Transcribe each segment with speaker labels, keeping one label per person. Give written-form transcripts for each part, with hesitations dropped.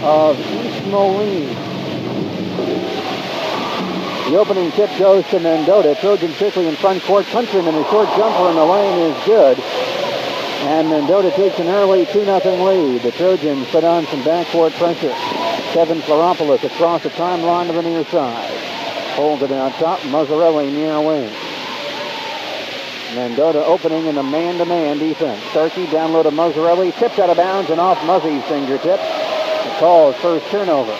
Speaker 1: of East Moline. The opening tip goes to Mendota. Trojans quickly in front court. Countryman, a short jumper in the lane is good. And Mendota takes an early 2-0 lead. The Trojans put on some backcourt pressure. Kevin Floropoulos across the timeline to the near side. Holds it out top. Mazzarelli near wing. Mendota opening in the man-to-man defense. Starkey down low to Mazzarelli. Tipped out of bounds and off Muzzy's fingertip. The call is first turnover.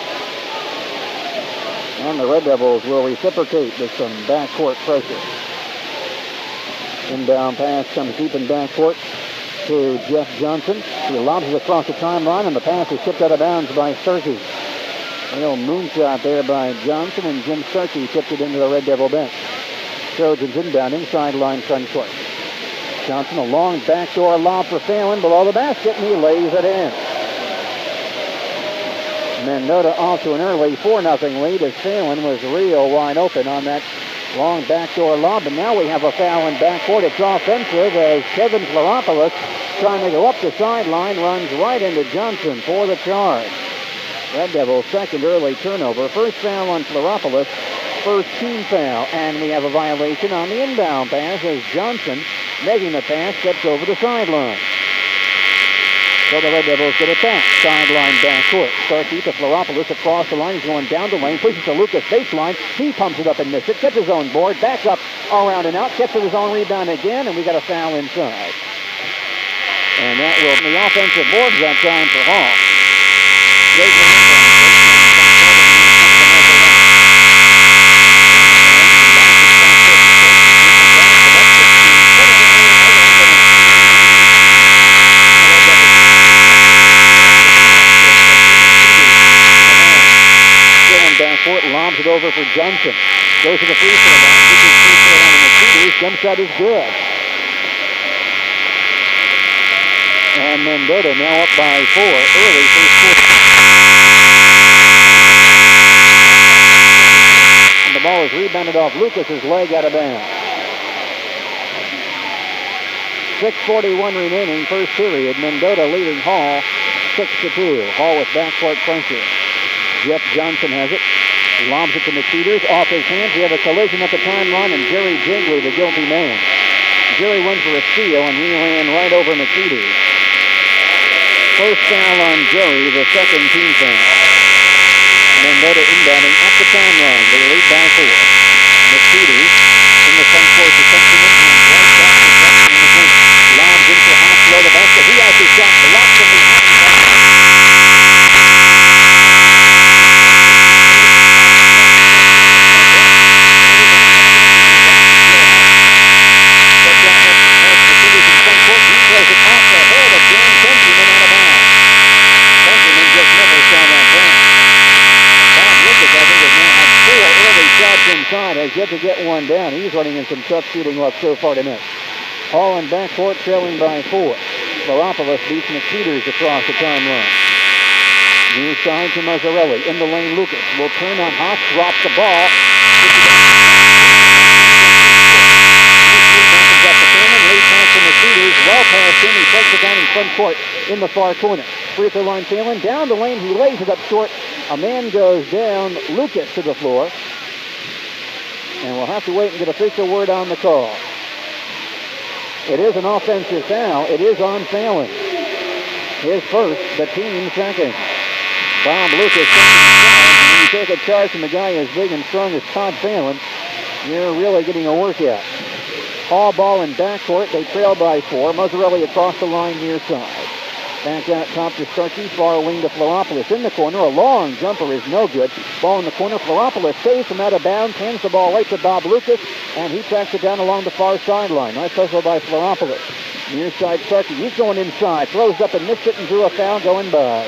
Speaker 1: And the Red Devils will reciprocate with some backcourt pressure. Inbound pass comes deep in backcourt to Jeff Johnson. He lobs it across the timeline, and the pass is tipped out of bounds by Starkey. A little moonshot there by Johnson, and Jim Starkey tipped it into the Red Devil bench. Trojans inbounding, sideline front court. Johnson, a long backdoor lob for Phelan below the basket, and he lays it in. Mendota off to an early 4-0 lead as Phelan was real wide open on that long backdoor lob. And now we have a foul in backcourt. It's offensive as Kevin Floropoulos, trying to go up the sideline, runs right into Johnson for the charge. Red Devils' second early turnover. First foul on Floropoulos, first team foul. And we have a violation on the inbound pass as Johnson, making the pass, steps over the sideline. So the Red Devils get it back. Sideline backcourt. Starkey to Floropoulos across the line. He's going down the lane. Pushes to Lucas baseline. He pumps it up and misses it. Gets his own board. Back up around and out. Gets to his own rebound again. And we got a foul inside. And that will be the offensive board that time for Hall. Lobs it over for Johnson. Goes to the free throw line. Gets his free throw line in the Cedars. Jump shot is good. And Mendota now up by 4 early first quarter. And the ball is rebounded off Lucas's leg out of bounds. 6:41 remaining first period. Mendota leading Hall 6-2. Hall with backcourt pressure. Jeff Johnson has it. Lobs it to Cedars. Off his hands. We have a collision at the timeline, and Jerry Jigley, the guilty man. Jerry went for a steal, and he ran right over Cedars. First foul on Jerry, the second team foul. Mendota inbounding at the timeline. They lead by 4. Cedars in the front court to Countryman, and right back to Countryman in the corner. Lobs into half below the basket. He has his shot blocked from behind. Inside has yet to get one down. He's running in some tough shooting luck so far tonight. Hall in backcourt trailing by 4. Floropoulos beats Cedars across the timeline. Near side to Mazzarelli. In the lane, Lucas will turn on Haas, drops the ball. Well past him. He takes it down in front court in the far corner. Free throw line Phelan. Down the lane. He lays it up short. A man goes down. Lucas to the floor. And we'll have to wait and get official word on the call. It is an offensive foul. It is on Phelan. His first, the team second. Bob Lucas taking the charge. And when you take a charge from a guy as big and strong as Todd Phelan, you're really getting a workout. Hall ball in backcourt. They trail by 4. Mazzarelli across the line near side. Back out top to Starkey. Far wing to Floropoulos. In the corner. A long jumper is no good. Ball in the corner. Floropoulos saves from out of bounds. Hands the ball right to Bob Lucas. And he tracks it down along the far sideline. Nice hustle by Floropoulos. Near side Starkey. He's going inside. Throws up and missed it and drew a foul going by.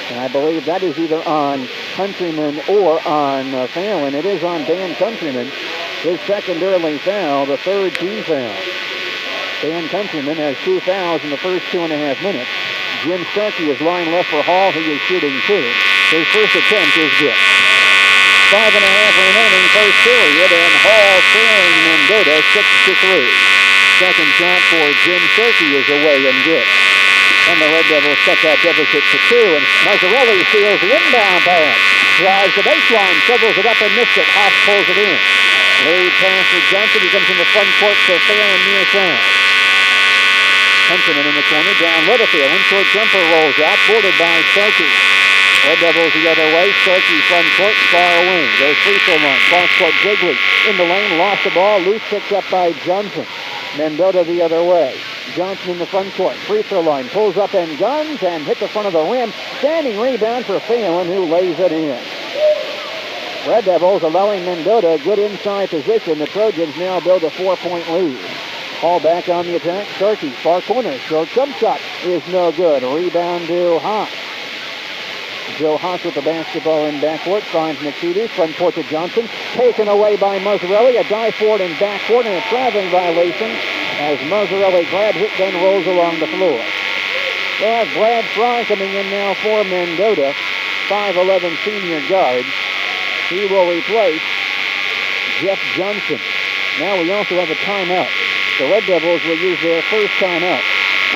Speaker 1: And I believe that is either on Countryman or on Phelan. It is on Dan Countryman. His second early foul, the third team foul. Dan Countryman has 2 fouls in the first 2.5 minutes. Jim Starkey is lying left for Hall. He is shooting 2. His first attempt is good. 5.5 remaining first period, and Hall trailing Mendota 6-3. Second shot for Jim Starkey is away and good. And the Red Devils cut that deficit to 2. And Mazzarelli steals the inbound pass. Drives the baseline, shovels it up and missed it. Haas pulls it in. Lead pass for Johnson. He comes in the front court to Phelan near side. Huntsman in the corner, down Littlefield. Short jumper rolls out, boarded by Starkey. Red Devils the other way. Starkey front court, far wing. Goes free throw line. Cross court Jiggly in the lane, lost the ball. Loose picked up by Johnson. Mendota the other way. Johnson in the front court. Free throw line. Pulls up and guns and hit the front of the rim. Standing rebound for Phelan, who lays it in. Red Devils allowing Mendota a good inside position. The Trojans now build a 4-point lead. Ball back on the attack. Starkey, far corner. Short jump shot is no good. Rebound to Haas. Joe Haas with the basketball in backcourt. Finds McPeters. Front court to Johnson. Taken away by Mazzarelli. A dive forward in backcourt and a traveling violation as Mazzarelli grabs it, then rolls along the floor. We'll have Brad Fry coming in now for Mendota. 5'11 senior guard. He will replace Jeff Johnson. Now we also have a timeout. The Red Devils will use their first timeout.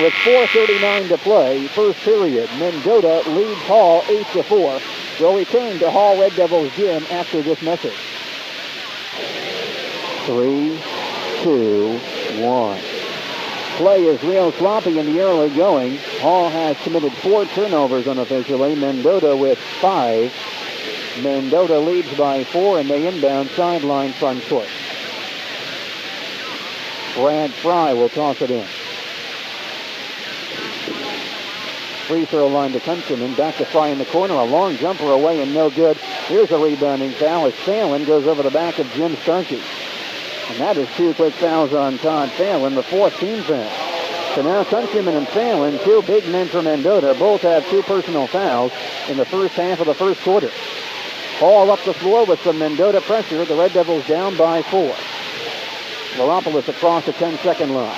Speaker 1: With 4:39 to play, first period, Mendota leads Hall 8-4. We'll return to Hall Red Devils gym after this message. 3, 2, 1. Play is real sloppy in the early going. Hall has committed 4 turnovers unofficially. Mendota with 5. Mendota leads by 4, and they inbound sideline front court. Brad Fry will toss it in. Free throw line to Countryman. Back to Fry in the corner. A long jumper away and no good. Here's a rebounding foul as Phelan goes over the back of Jim Starkey. And that is 2 quick fouls on Todd Phelan, the 4th team foul. So now Countryman and Phelan, 2 big men for Mendota, both have 2 personal fouls in the first half of the first quarter. Ball up the floor with some Mendota pressure. The Red Devils down by 4. Laropoulos across the 10-second line.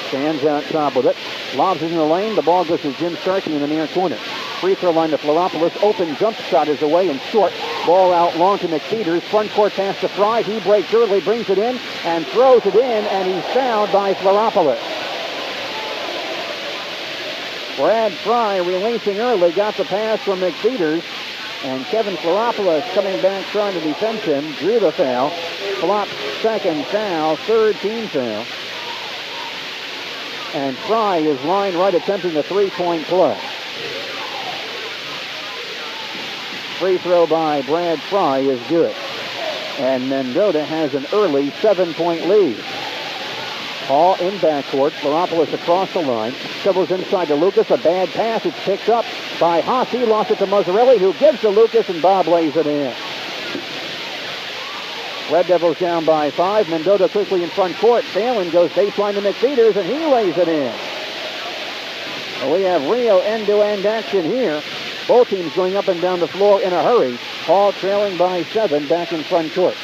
Speaker 1: Stands out top with it. Lobs it in the lane. The ball goes to Jim Starkey in the near corner. Free throw line to Laropoulos. Open jump shot is away and short. Ball out long to McPeters. Front court pass to Fry. He breaks early, brings it in, and throws it in, and he's fouled by Laropoulos. Brad Fry releasing early, got the pass from McPeters, and Kevin Laropoulos coming back trying to defend him, drew the foul. Flopp's second foul, 3rd team foul. And Fry is line right attempting a 3-point play. Free throw by Brad Fry is good. And Mendota has an early 7-point lead. Hall in backcourt. Laropoulos across the line. Shovels inside to Lucas. A bad pass. It's picked up by Haas. He lost it to Mazzarelli, who gives to Lucas, and Bob lays it in. Red Devils down by 5. Mendota quickly in front court. Phelan goes baseline to McPeters, and he lays it in. Well, we have real end-to-end action here. Both teams going up and down the floor in a hurry. Hall trailing by 7 back in front court.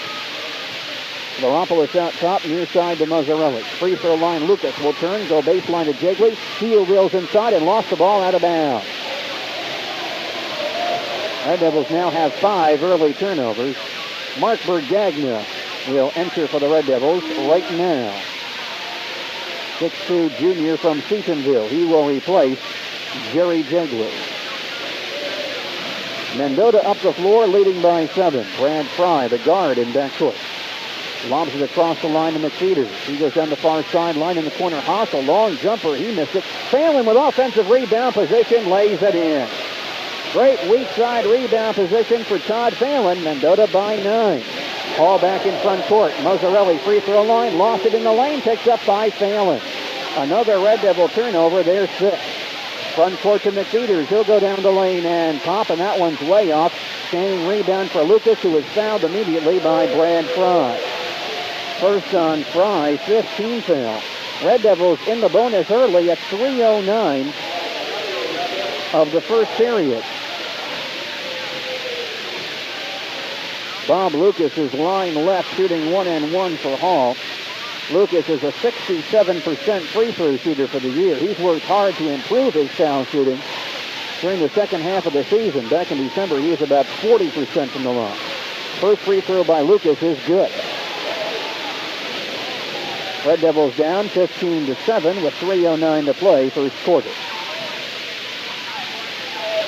Speaker 1: Laropoulos out top, near side to Mazzarelli. Free throw line, Lucas will turn, go baseline to Jiggly. He wheels inside and lost the ball out of bounds. Red Devils now have 5 early turnovers. Mark Bergagna will enter for the Red Devils right now. 6'2" junior from Seatonville. He will replace Jerry Jiggly. Mendota up the floor, leading by 7. Brad Fry, the guard, in backcourt. Lobs it across the line to McPeters. He goes down the far sideline in the corner. Haas, a long jumper. He missed it. Phelan with offensive rebound position, lays it in. Great weak side rebound position for Todd Phelan. Mendota by 9. Hall back in front court. Mazzarelli free throw line. Lost it in the lane. Picked up by Phelan. Another Red Devil turnover. There's 6. Front court to McPeters. He'll go down the lane and pop, and that one's way off. Standing rebound for Lucas, who is fouled immediately by Brad Fry. First on Fry, 15 foul. Red Devils in the bonus early at 3:09 of the first period. Bob Lucas is line left, shooting 1-and-1 for Hall. Lucas is a 67% free throw shooter for the year. He's worked hard to improve his foul shooting during the second half of the season. Back in December, he was about 40% from the line. First free throw by Lucas is good. Red Devils down 15-7 with 3:09 to play first quarter.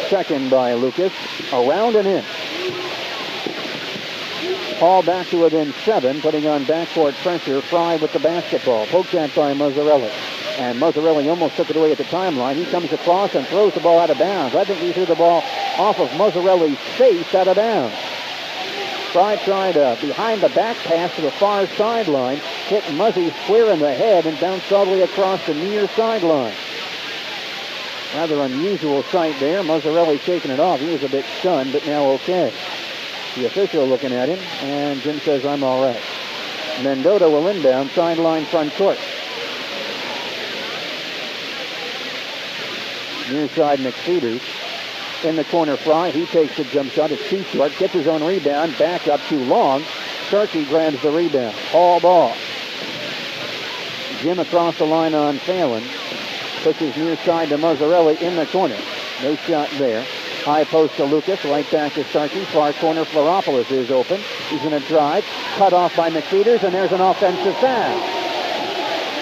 Speaker 1: Second by Lucas, around and in. Hall back to within 7, putting on backcourt pressure. Fry with the basketball, poked at by Mazzarelli. And Mazzarelli almost took it away at the timeline. He comes across and throws the ball out of bounds. I think he threw the ball off of Mazzarelli's face out of bounds. Fry tried a behind-the-back pass to the far sideline, hit Muzzy square in the head, and bounced all the way across the near sideline. Rather unusual sight there. Mazzarelli shaking it off. He was a bit stunned, but now okay. The official looking at him, and Jim says, I'm all right. Mendota will inbound, sideline front court. Near side McFeeters. In the corner, Fry. He takes the jump shot. It's too short. Gets his own rebound. Back up too long. Starkey grabs the rebound. Hall ball. Jim across the line on Phelan. Pushes near side to Mazzarelli in the corner. No shot there. High post to Lucas. Right back to Starkey. Far corner. Floropoulos is open. He's going to drive. Cut off by McFeeters, and there's an offensive foul.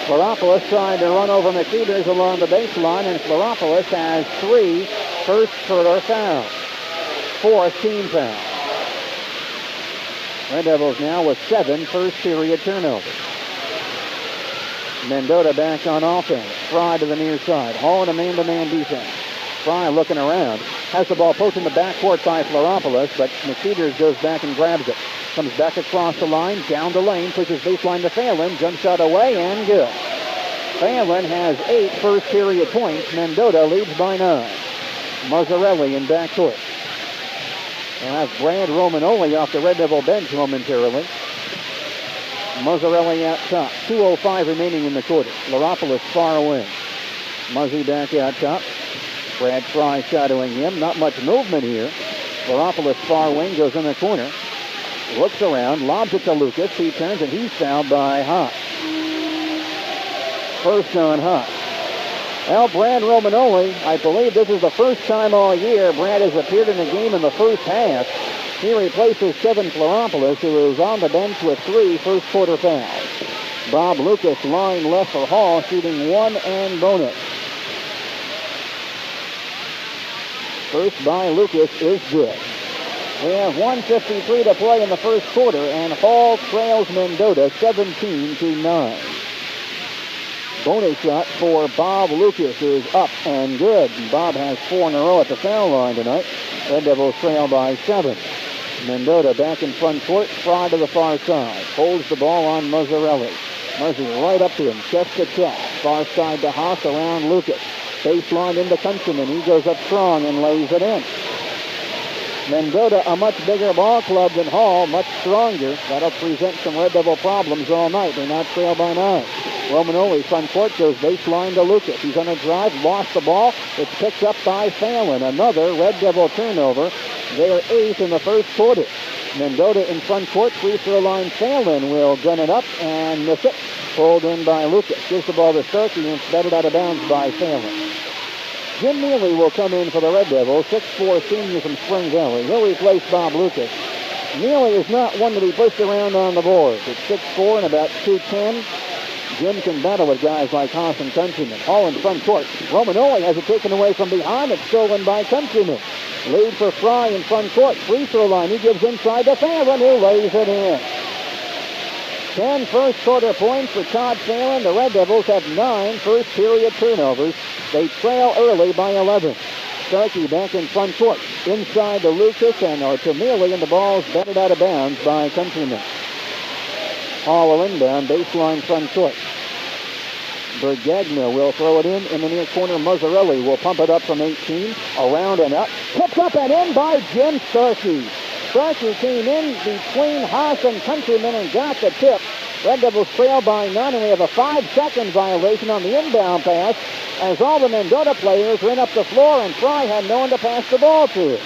Speaker 1: Floropoulos tried to run over McFeeters along the baseline, and Floropoulos has 3 first-quarter fouls. 4th team foul. Red Devils now with 7 first-period turnovers. Mendota back on offense. Fry to the near side. Hall in a man-to-man defense. Fry looking around. Has the ball posted in the backcourt by Floropoulos, but McFeeters goes back and grabs it. Comes back across the line, down the lane, pushes baseline to Phelan. Jump shot away and good. Phelan has 8 first-period points. Mendota leads by 9. Mazzarelli in backcourt. We'll have Brad Romanoli off the Red Devil bench momentarily. Mazzarelli out top. 2:05 remaining in the quarter. Floropoulos far away. Muzzy back out top. Brad Fry shadowing him. Not much movement here. Floropoulos far wing goes in the corner. Looks around, lobs it to Lucas. He turns and he's fouled by Haas. First on Haas. Well, Brad Romanoli, I believe this is the first time all year Brad has appeared in the game in the first half. He replaces Kevin Floropoulos, who is on the bench with 3 first-quarter fouls. Bob Lucas line left for Hall, shooting 1 and bonus. First by Lucas is good. We have 1:53 to play in the first quarter, and Hall trails Mendota 17-9. Bonus shot for Bob Lucas is up and good. Bob has 4 in a row at the foul line tonight. Red Devils trail by 7. Mendota back in front court. Fry to the far side. Holds the ball on Mazzarelli. Muzzy right up to him. Chest to chest. Far side to Haas around Lucas. Baseline into Countryman. He goes up strong and lays it in. Mendota, a much bigger ball club than Hall, much stronger. That'll present some Red Devil problems all night. They now trail by 9. Romanoli front court goes baseline to Lucas. He's on a drive, lost the ball. It's picked up by Phelan. Another Red Devil turnover. They are 8th in the first quarter. Mendota in front court, free throw line. Phelan will gun it up and miss it. Pulled in by Lucas. Gives the ball to Starkey and it's batted out of bounds by Phelan. Jim Neely will come in for the Red Devils, 6'4" senior from Spring Valley. He'll replace Bob Lucas. Neely is not one to be pushed around on the boards. It's 6'4" and about 210. Jim can battle with guys like Haas and Countryman. Hall in front court. Romanoli has it taken away from behind. It's stolen by Countryman. Lead for Fry in front court. Free throw line. He gives inside to Phelan, who lays it in. 10 first-quarter points for Todd Phelan. The Red Devils have 9 first-period turnovers. They trail early by 11. Starkey back in front court. Inside to Lucas and to Mealy, and the ball's batted out of bounds by Countryman. Hall will inbound, baseline front court. Bergagna will throw it in the near corner. Mazzarelli will pump it up from 18. Around and up. Tipped up and in by Jim Starkey. Starkey came in between Haas and Countryman and got the tip. Red Devils trail by 9, and we have a 5-second violation on the inbound pass as all the Mendota players ran up the floor and Fry had no one to pass the ball to.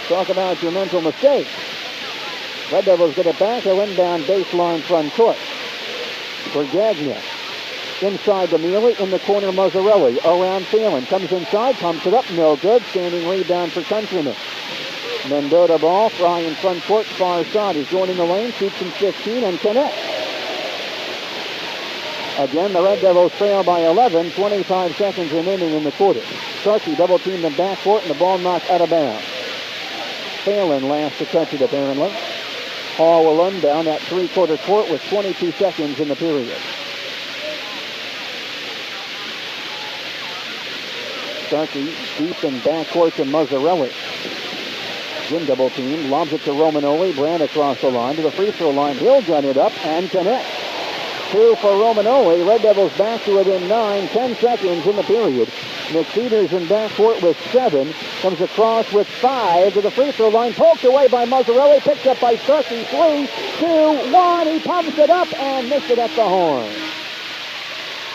Speaker 1: Talk about your mental mistake. Red Devils get it back. He'll inbound baseline front court. Bergagna. Inside to Mealy, in the corner Mazzarelli. Around Phelan. Comes inside, pumps it up, no good. Standing rebound for Countryman. Mendota ball, Fry in front court, far side. He's going in the lane, shoots from 15 and connects. Again, the Red Devils trail by 11, 25 seconds remaining in the quarter. Starkey double-teamed in backcourt, and the ball knocked out of bounds. Phelan last to touch it, apparently. Hall will unbound at three-quarter court with 22 seconds in the period. Starkey deep in backcourt to Mazzarelli. Jim double team, lobs it to Romanoli. Brand across the line to the free throw line. He'll gun it up and connect. 2 for Romanoli. Red Devils back to within 9, 10 seconds in the period. McPeters in backcourt with 7. Comes across with 5 to the free throw line. Poked away by Mazzarelli. Picked up by Starkey. 3, 2, 1. He pumps it up and missed it at the horn.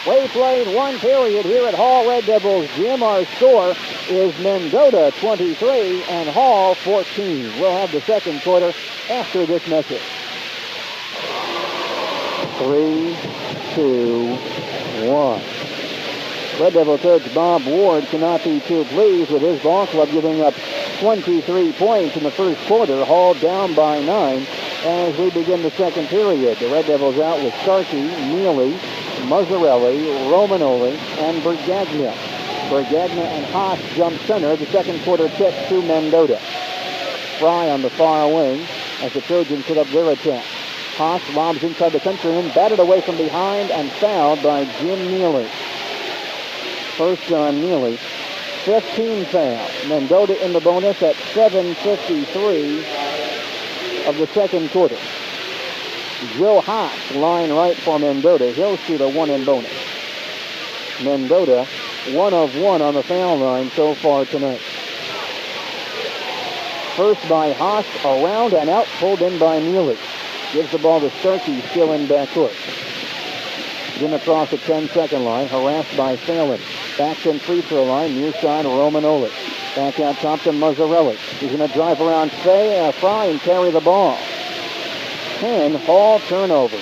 Speaker 1: We played one period here at Hall Red Devils Gym. Our score is Mendota 23 and Hall 14. We'll have the second quarter after this message. 3, 2, 1. Red Devil coach Bob Ward cannot be too pleased with his ball club giving up 23 points in the first quarter. Hall down by 9 as we begin the second period. The Red Devils out with Starkey, Neely, Mazzarelli, Romanoli, and Bergagna. Bergagna and Haas jump center. The second quarter tip to Mendota. Fry on the far wing as the Trojans set up their attack. Haas lobs inside the countryman, batted away from behind and fouled by Jim Neely. First on Neely. 15 fouls. Mendota in the bonus at 7:53 of the second quarter. Joe Haas, line right for Mendota. He'll shoot a 1 in bonus. Mendota, 1 of 1 on the foul line so far tonight. First by Haas, around and out, pulled in by Neely. Gives the ball to Starkey, still in backcourt. Then across the 10-second line, harassed by Phelan. Back in free throw line, near side Romanoli. Back out top to Mazzarelli. He's going to drive around Fry and carry the ball. 10 Hall turnover.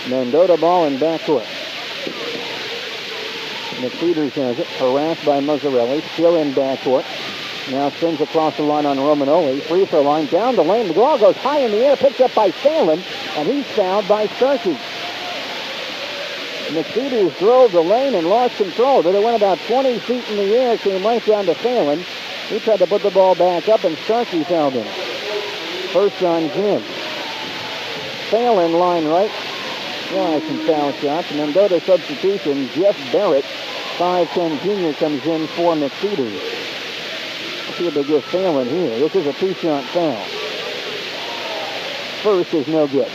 Speaker 1: Mendota ball in backcourt. McPeters has it, harassed by Mazzarelli, still in backcourt. Now spins across the line on Romanoli. Free throw line down the lane. The ball goes high in the air, picked up by Phelan, and he's fouled by Starkey. McPeters drove the lane and lost control, but it went about 20 feet in the air, came right down to Phelan. He tried to put the ball back up, and Starkey fouled him. First on Jim. Phelan line right. Yeah, some foul shots. Mendota substitution. Jeff Barrett, 5'10 junior, comes in for McPeters. See if they give Phelan here. This is a 2-shot foul. First is no good.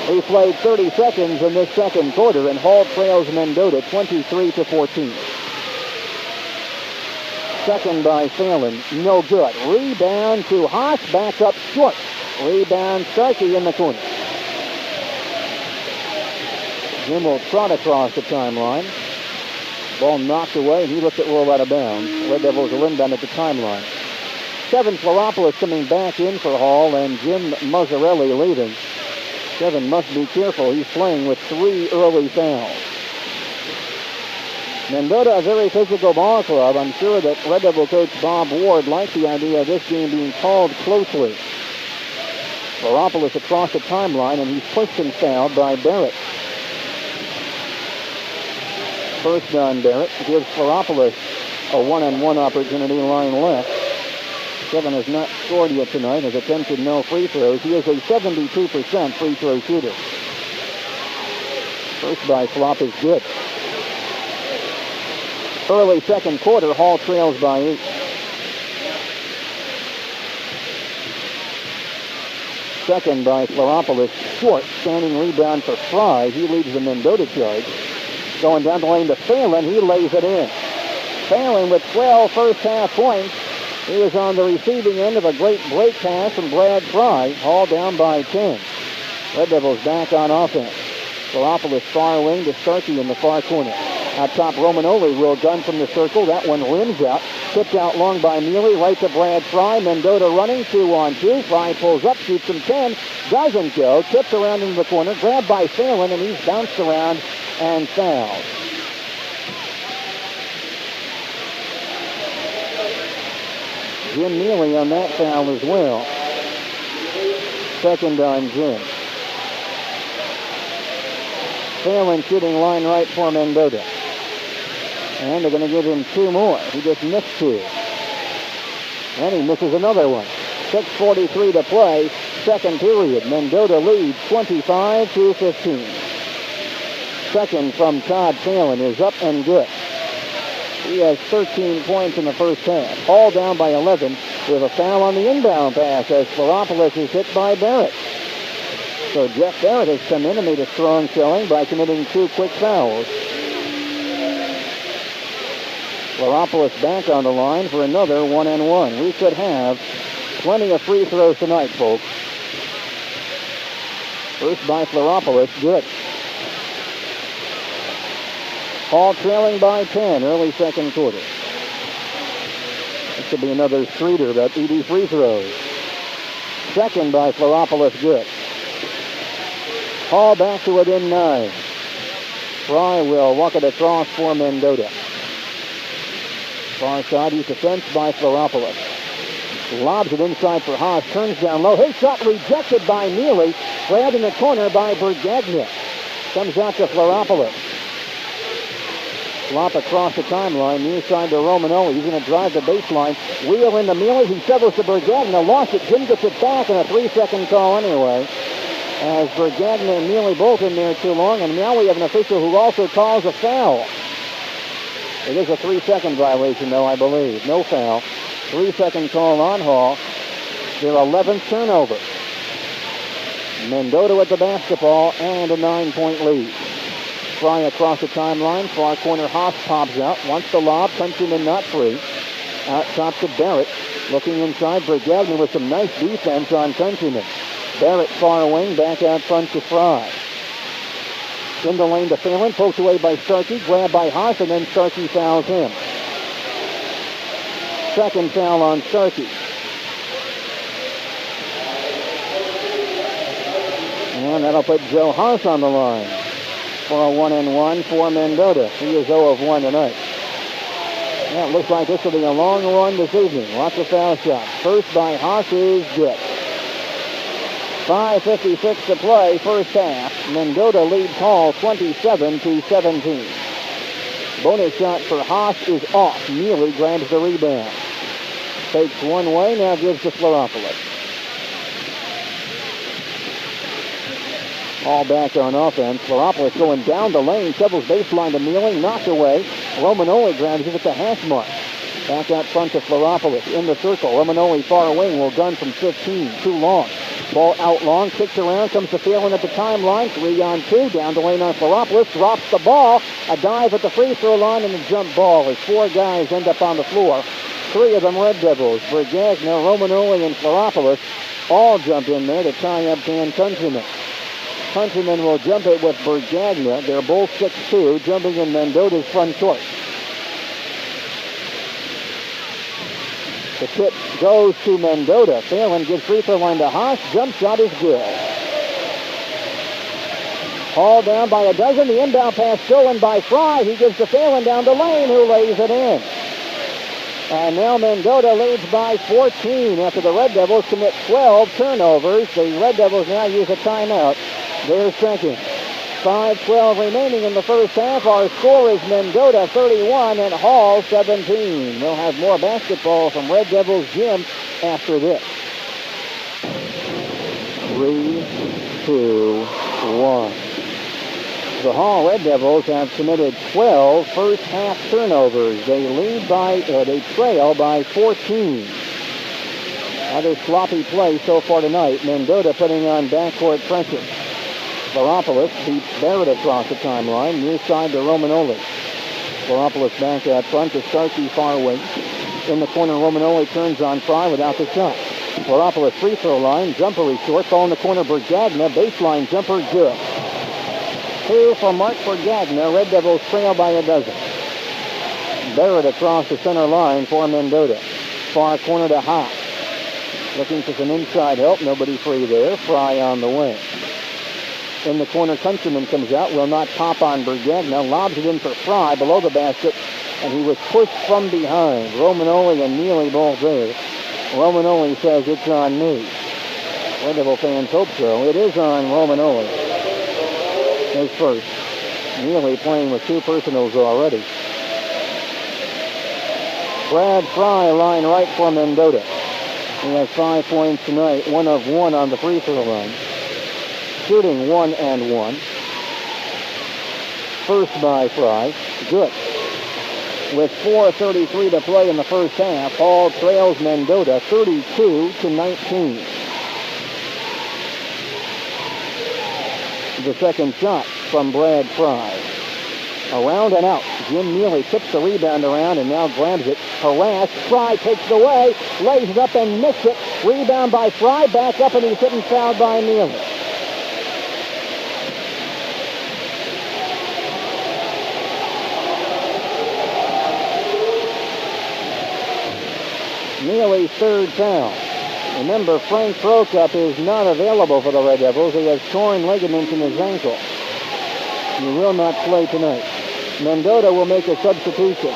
Speaker 1: We played 30 seconds in this second quarter, and Hall trails Mendota 23-14. Second by Phelan, no good. Rebound to Haas, back up short. Rebound Starkey in the corner. Jim will trot across the timeline. Ball knocked away, and he looks at roll out of bounds. Red Devils will inbound at the timeline. Kevin Floropoulos coming back in for Hall, and Jim Mazzarelli leaving. Kevin must be careful. He's playing with 3 early fouls. Mendota, a very physical ball club. I'm sure that Red Devil coach Bob Ward liked the idea of this game being called closely. Floropoulos across the timeline, and he's pushed and fouled by Barrett. First on Barrett, gives Floropoulos a one-on-one opportunity, line left. Kevin has not scored yet tonight, has attempted no free throws. He is a 72% free throw shooter. First by Flop is good. Early second quarter, Hall trails by 8. Second by Floropoulos, short, standing rebound for Fry. He leads the Mendota charge. Going down the lane to Phelan, he lays it in. Phelan with 12 first half points. He was on the receiving end of a great break pass from Brad Fry. Hall down by 10. Red Devils back on offense. Floropoulos far wing to Starkey in the far corner. Out top, Romanoli will gun from the circle. That one rims out. Tipped out long by Neely. Right to Brad Fry. Mendota running 2-on-2. Fry pulls up, shoots from 10. Doesn't go. Tips around into the corner. Grabbed by Phelan, and he's bounced around and fouled. Jim Neely on that foul as well. Second on Jim. Phelan shooting line right for Mendota. And they're going to give him 2 more. He just missed 2. And he misses another one. 6:43 to play, second period. Mendota leads 25-15. Second from Todd Phelan is up and good. He has 13 points in the first half. All down by 11 with a foul on the inbound pass as Floropoulos is hit by Barrett. So Jeff Barrett has come in and made a strong showing by committing 2 quick fouls. Floropoulos back on the line for another 1-and-1. We could have plenty of free throws tonight, folks. First by Floropoulos, good. Hall trailing by 10, early second quarter. This could be another streeter, about 80 free throws. Second by Floropoulos, good. Hall back to within 9. Fry will walk it across for Mendota. Far side, he's defensed by Floropoulos. Lobs it inside for Haas, turns down low. His shot rejected by Neely. Grabbed in the corner by Bergagna. Comes out to Floropoulos. Flop across the timeline, near side to Romanoli. He's going to drive the baseline. Wheel into Mealy. He shovels to Bergagna. Lost it. Jim gets it back, and a 3-second call anyway. As Bergagna and Mealy both in there too long. And now we have an official who also calls a foul. It is a 3-second violation, though, I believe. No foul. 3-second call on Hall. Their 11th turnover. Mendota with the basketball and a 9-point lead. Fry across the timeline. Far corner, Haas pops out. Wants the lob. Countryman not free. Out top to Barrett. Looking inside. Bergagna with some nice defense on Countryman. Barrett far wing. Back out front to Fry. In the lane to Phelan. Poked away by Starkey. Grabbed by Haas. And then Starkey fouls him. Second foul on Starkey. And that'll put Joe Haas on the line for a 1-and-1 for Mendota. He is 0 of 1 tonight. Yeah, it looks like this will be a long run this evening. Lots of foul shots. First by Haas is good. 5:56 to play, first half. Mendota leads Hall 27-17. Bonus shot for Haas is off. Neely grabs the rebound. Takes one way, now gives to Floropoulos. All back on offense. Floropoulos going down the lane. Shovels baseline to Mealy. Knocked away. Romanoli grabs it at the hash mark. Back out front to Floropoulos. In the circle. Romanoli far wing will gun from 15. Too long. Ball out long. Kicks around. Comes to Phelan at the timeline. 3-on-2. Down the lane on Floropoulos. Drops the ball. A dive at the free throw line and a jump ball as 4 guys end up on the floor. 3 of them Red Devils. Bergagna, Romanoli, and Floropoulos all jump in there to tie up Dan Countryman. Countryman will jump it with Bergagna. They're both 6'2", jumping in Mendota's front court. The tip goes to Mendota. Phelan gives free throw line to Haas. Jump shot is good. Hall down by a dozen. The inbound pass stolen by Fry. He gives to Phelan down the lane, who lays it in. And now Mendota leads by 14 after the Red Devils commit 12 turnovers. The Red Devils now use a timeout. They're second. 5:12 remaining in the first half. Our score is Mendota 31 and Hall 17. We'll have more basketball from Red Devils gym after this. 3, 2, 1. The Hall Red Devils have committed 12 first half turnovers. They trail by 14. Another sloppy play so far tonight. Mendota putting on backcourt pressure. Floropoulos beats Barrett across the timeline, near side to Romanoli. Floropoulos back out front to Starkey far wing. In the corner, Romanoli turns on Fry without the shot. Floropoulos free throw line, jumper is short. Ball in the corner, Bergagna, baseline jumper, good. 2 for Mark Bergagna. Red Devils trail by a dozen. Barrett across the center line for Mendota. Far corner to Haas. Looking for some inside help. Nobody free there. Fry on the wing. In the corner, Countryman comes out. Will not pop on Bergagna. Lobs it in for Fry below the basket. And he was pushed from behind. Romanoli and Neely both there. Romanoli says it's on me. Red Devil fans hope so. It is on Romanoli. His first. Neely playing with 2 personals already. Brad Fry, line right for Mendota. He has 5 points tonight, 1 of 1 on the free throw line. Shooting 1 and 1. First by Fry. Good. With 4:33 to play in the first half, Hall trails Mendota 32-19. The second shot from Brad Fry. Around and out. Jim Neely tips the rebound around and now grabs it. Harassed. Fry takes it away. Lays it up and missed it. Rebound by Fry. Back up and he's hit and fouled by Neely. Neely's third foul. Remember, Frank Prokop is not available for the Red Devils. He has torn ligaments in his ankle. He will not play tonight. Mendota will make a substitution.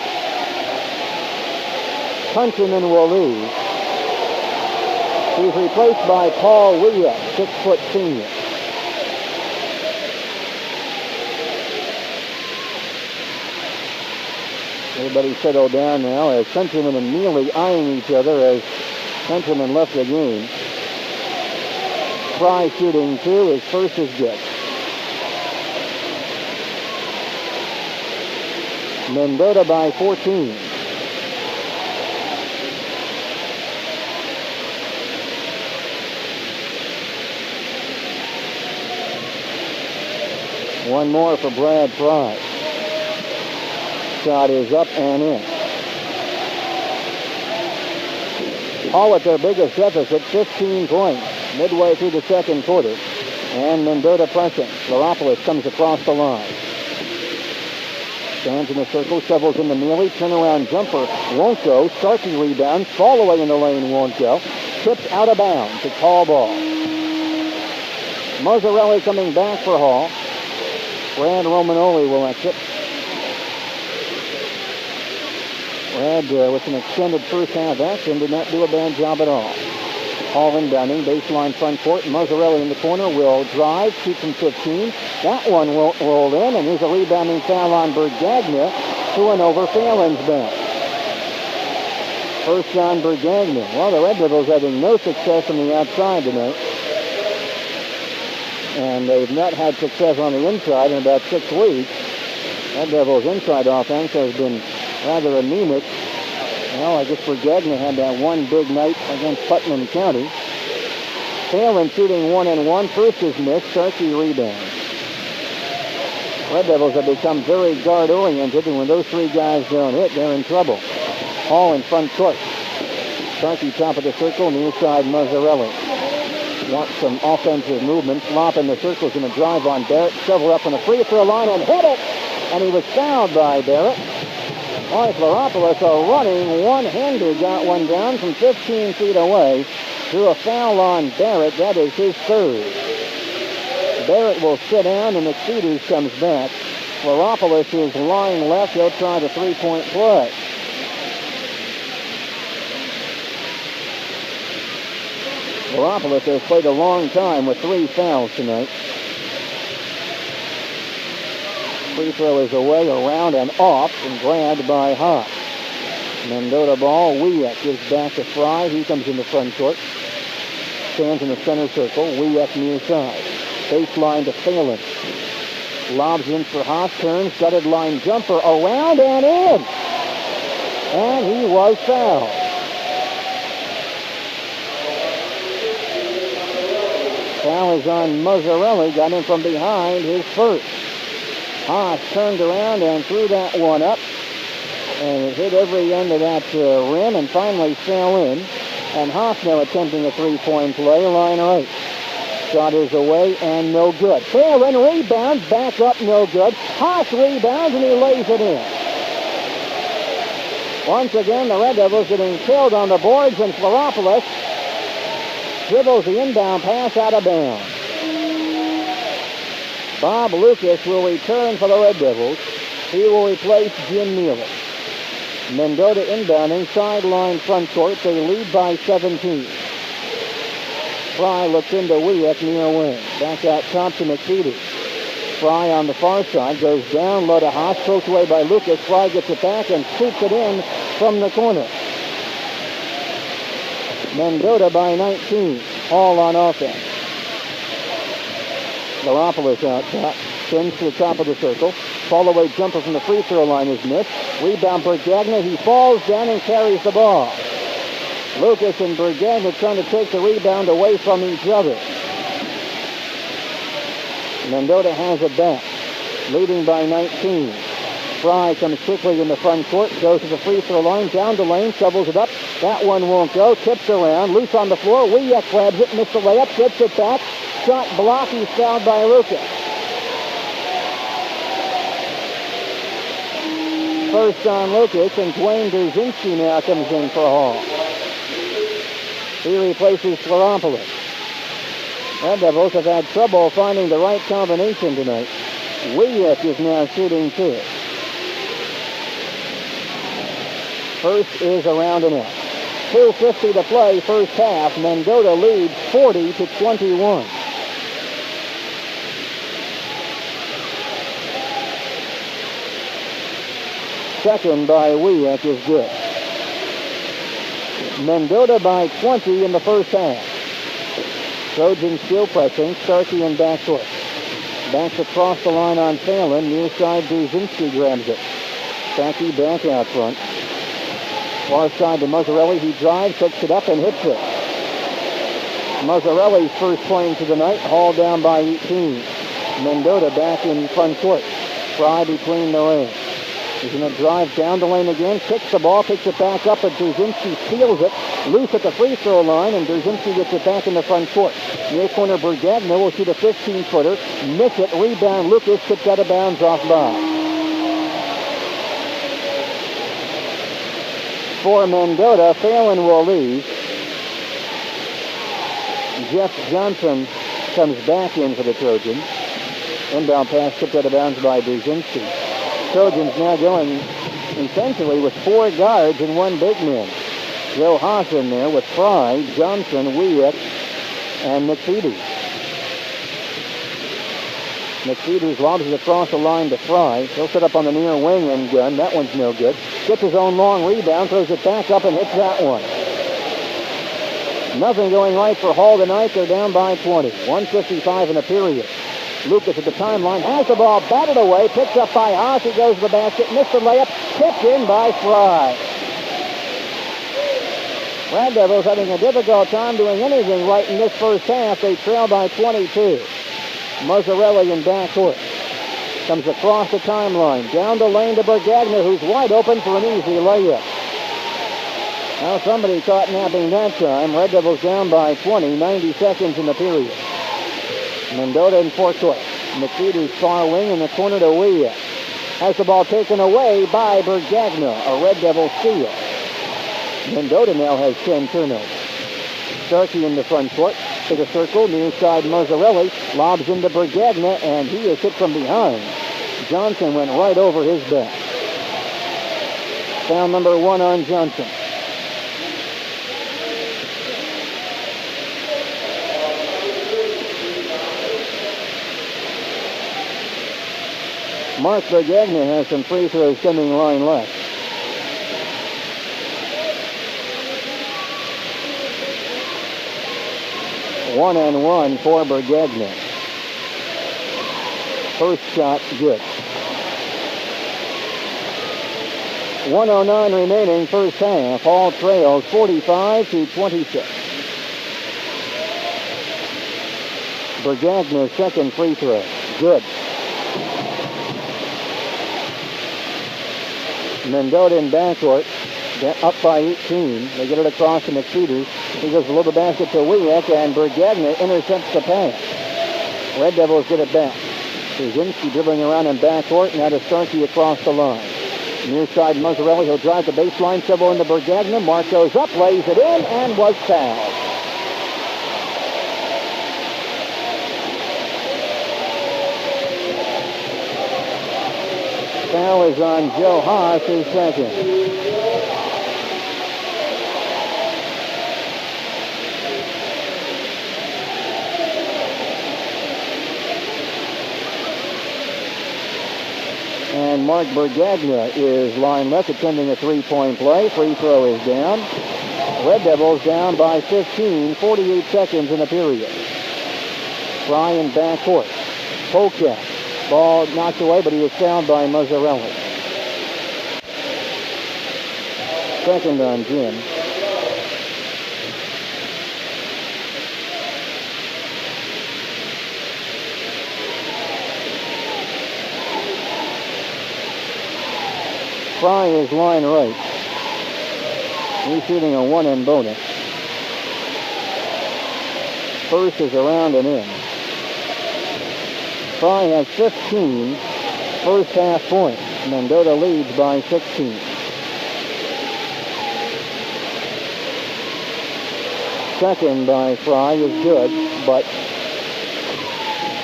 Speaker 1: Countryman will leave. He's replaced by Paul Williams, 6-foot senior. Everybody settled down now as Countryman and Neely eyeing each other as Countryman left the game. Fry shooting 2. His first is good. Mendota by 14. One more for Brad Fry. Shot is up and in. All at their biggest deficit, 15 points, midway through the second quarter. And Mendota pressing. Laropoulos comes across the line. Stands in the circle, shovels into Neely. Turnaround jumper won't go. Starkey rebounds. Fall away in the lane won't go. Tipped out of bounds. It's Hall ball. Mazzarelli coming back for Hall. Brad Romanoli will exit. Brad, with an extended first half action, did not do a bad job at all. Hall inbounding, baseline front court. Mazzarelli in the corner will drive, shoot from 15. That one rolled in, and here's a rebounding foul on Bergagna, to and over Phelan's bench. First on Bergagna. Well, the Red Devils having no success on the outside tonight. And they've not had success on the inside in about 6 weeks. Red Devils' inside offense has been rather anemic. Well, I guess Bergagna had that one big night against Putnam County. Phelan shooting 1 and 1. First is missed. Starkey rebounds. Red Devils have become very guard-oriented, and when those 3 guys don't hit, they're in trouble. Hall in front court. Starkey top of the circle, near side Mazzarelli. Wants some offensive movement. Flop in the circles and a drive on Barrett. Shovel up on the free throw line and hit it! And he was fouled by Barrett. Mike Laropoulos, a running one-hander, got one down from 15 feet away. Drew a foul on Barrett. That is his third. Barrett will sit down and McFeeters comes back. Laropoulos is lying left. He'll try the three-point play. Laropoulos has played a long time with 3 fouls tonight. Free throw is away, around and off, and grabbed by Haas. Mendota ball. Wiek gives back to Fry. He comes in the front court. Stands in the center circle. Wiek near side. Baseline to Phelan. Lobs in for Haas. Turns. Gutted line jumper. Around and in. And he was fouled. Foul is on Mazzarelli. Got him from behind, his first. Haas turned around and threw that one up. And it hit every end of that rim and finally fell in. And Haas now attempting a three-point play, line right. Shot is away and no good. Phelan rebounds, back up, no good. Haas rebounds and he lays it in. Once again, the Red Devils getting killed on the boards, and Laropoulos dribbles the inbound pass out of bounds. Bob Lucas will return for the Red Devils. He will replace Jim Neely. Mendota inbounding, sideline front court. They lead by 17. Fry looks into Wiek near wing. Back out top to McFeeters. Fry on the far side goes down low to Haas, poked away by Lucas. Fry gets it back and scoops it in from the corner. Mendota by 19, all on offense. Garopolis out top, spins to the top of the circle. Fall-away jumper from the free throw line is missed. Rebound Bergagna, he falls down and carries the ball. Lucas and Bergagna trying to take the rebound away from each other. Mendota has it back, leading by 19. Fry comes quickly in the front court, goes to the free throw line, down the lane, shovels it up. That one won't go, tips around, loose on the floor. WIVQ grabs it, missed the layup, gets it back. Shot blocked, he's fouled by Lucas. First on Lucas, and Dwayne Derzinski now comes in for Hall. He replaces Floropolis. Red Devils have had trouble finding the right combination tonight. WIVQ is now shooting 2. First is around and out. 2:50 to play, first half. Mendota leads 40-21. Second by WIVQ is good. Mendota by 20 in the first half. Trojans still pressing. Starkey in backcourt. Backs across the line on Phelan. Near side, Brzezinski grabs it. Starkey back out front. Far side to Mazzarelli. He drives, picks it up, and hits it. Mazzarelli's first point to the night. Hauled down by 18. Mendota back in front court. Fry between the lanes. He's going to drive down the lane again, kicks the ball, picks it back up, but Brzezinski steals it. Loose at the free throw line, and Brzezinski gets it back in the front court. Near corner, Bergagna will shoot a 15-footer. Miss it, rebound, Lucas tipped out of bounds off by. For Mendota, Phelan will leave. Jeff Johnson comes back in for the Trojans. Inbound pass tipped out of bounds by Brzezinski. Trojans now going essentially with 4 guards and 1 big man. Joe Haas in there with Fry, Johnson, WIVQ, and McPheeters. McPheeters lobs it across the line to Fry. He'll set up on the near wing and gun. That one's no good. Gets his own long rebound, throws it back up and hits that one. Nothing going right for Hall tonight. They're down by 20. 1:55 in the period. Lucas at the timeline, has the ball, batted away, picked up by Haas, he goes to the basket, missed the layup, tipped in by Fry. Red Devils having a difficult time doing anything right in this first half. They trail by 22. Mazzarelli in backcourt. Comes across the timeline, down the lane to Bergagna, who's wide open for an easy layup. Now somebody caught napping that time. Red Devils down by 20, 90 seconds in the period. Mendota in forecourt. McPheeters far wing in the corner to WIVQ. Has the ball taken away by Bergagna. A Red Devil steal. Mendota now has 10 turnovers. Starkey in the front court. To the circle, near side Mazzarelli. Lobs into Bergagna, and he is hit from behind. Johnson went right over his back. Foul number 1 on Johnson. Mark Bergagna has some free throws coming line left. One and one for Bergagna. First shot good. 1:09 remaining first half. Hall trails 45-26. Bergagna's second free throw. Good. Mendota in backcourt, up by 18. They get it across to McPheeters. He goes below the basket to WIVQ, and Bergagna intercepts the pass. Red Devils get it back. Brzezinski dribbling around in backcourt, now to Starkey across the line. Near side Mazzarelli, he'll drive the baseline, shovel into Bergagna. Mark goes up, lays it in, and was fouled. Foul is on Joe Haas, his second. And Mark Bergagna is line left, attempting a three-point play. Free throw is down. Red Devils down by 15, 48 seconds in the period. Fry in backcourt. Polka. Ball knocked away, but he was fouled by Mazzarelli. Second on Jim. Fry is line right. He's shooting a one-end bonus. First is around and in. Fry has 15 first half points. Mendota leads by 16. Second by Fry is good, but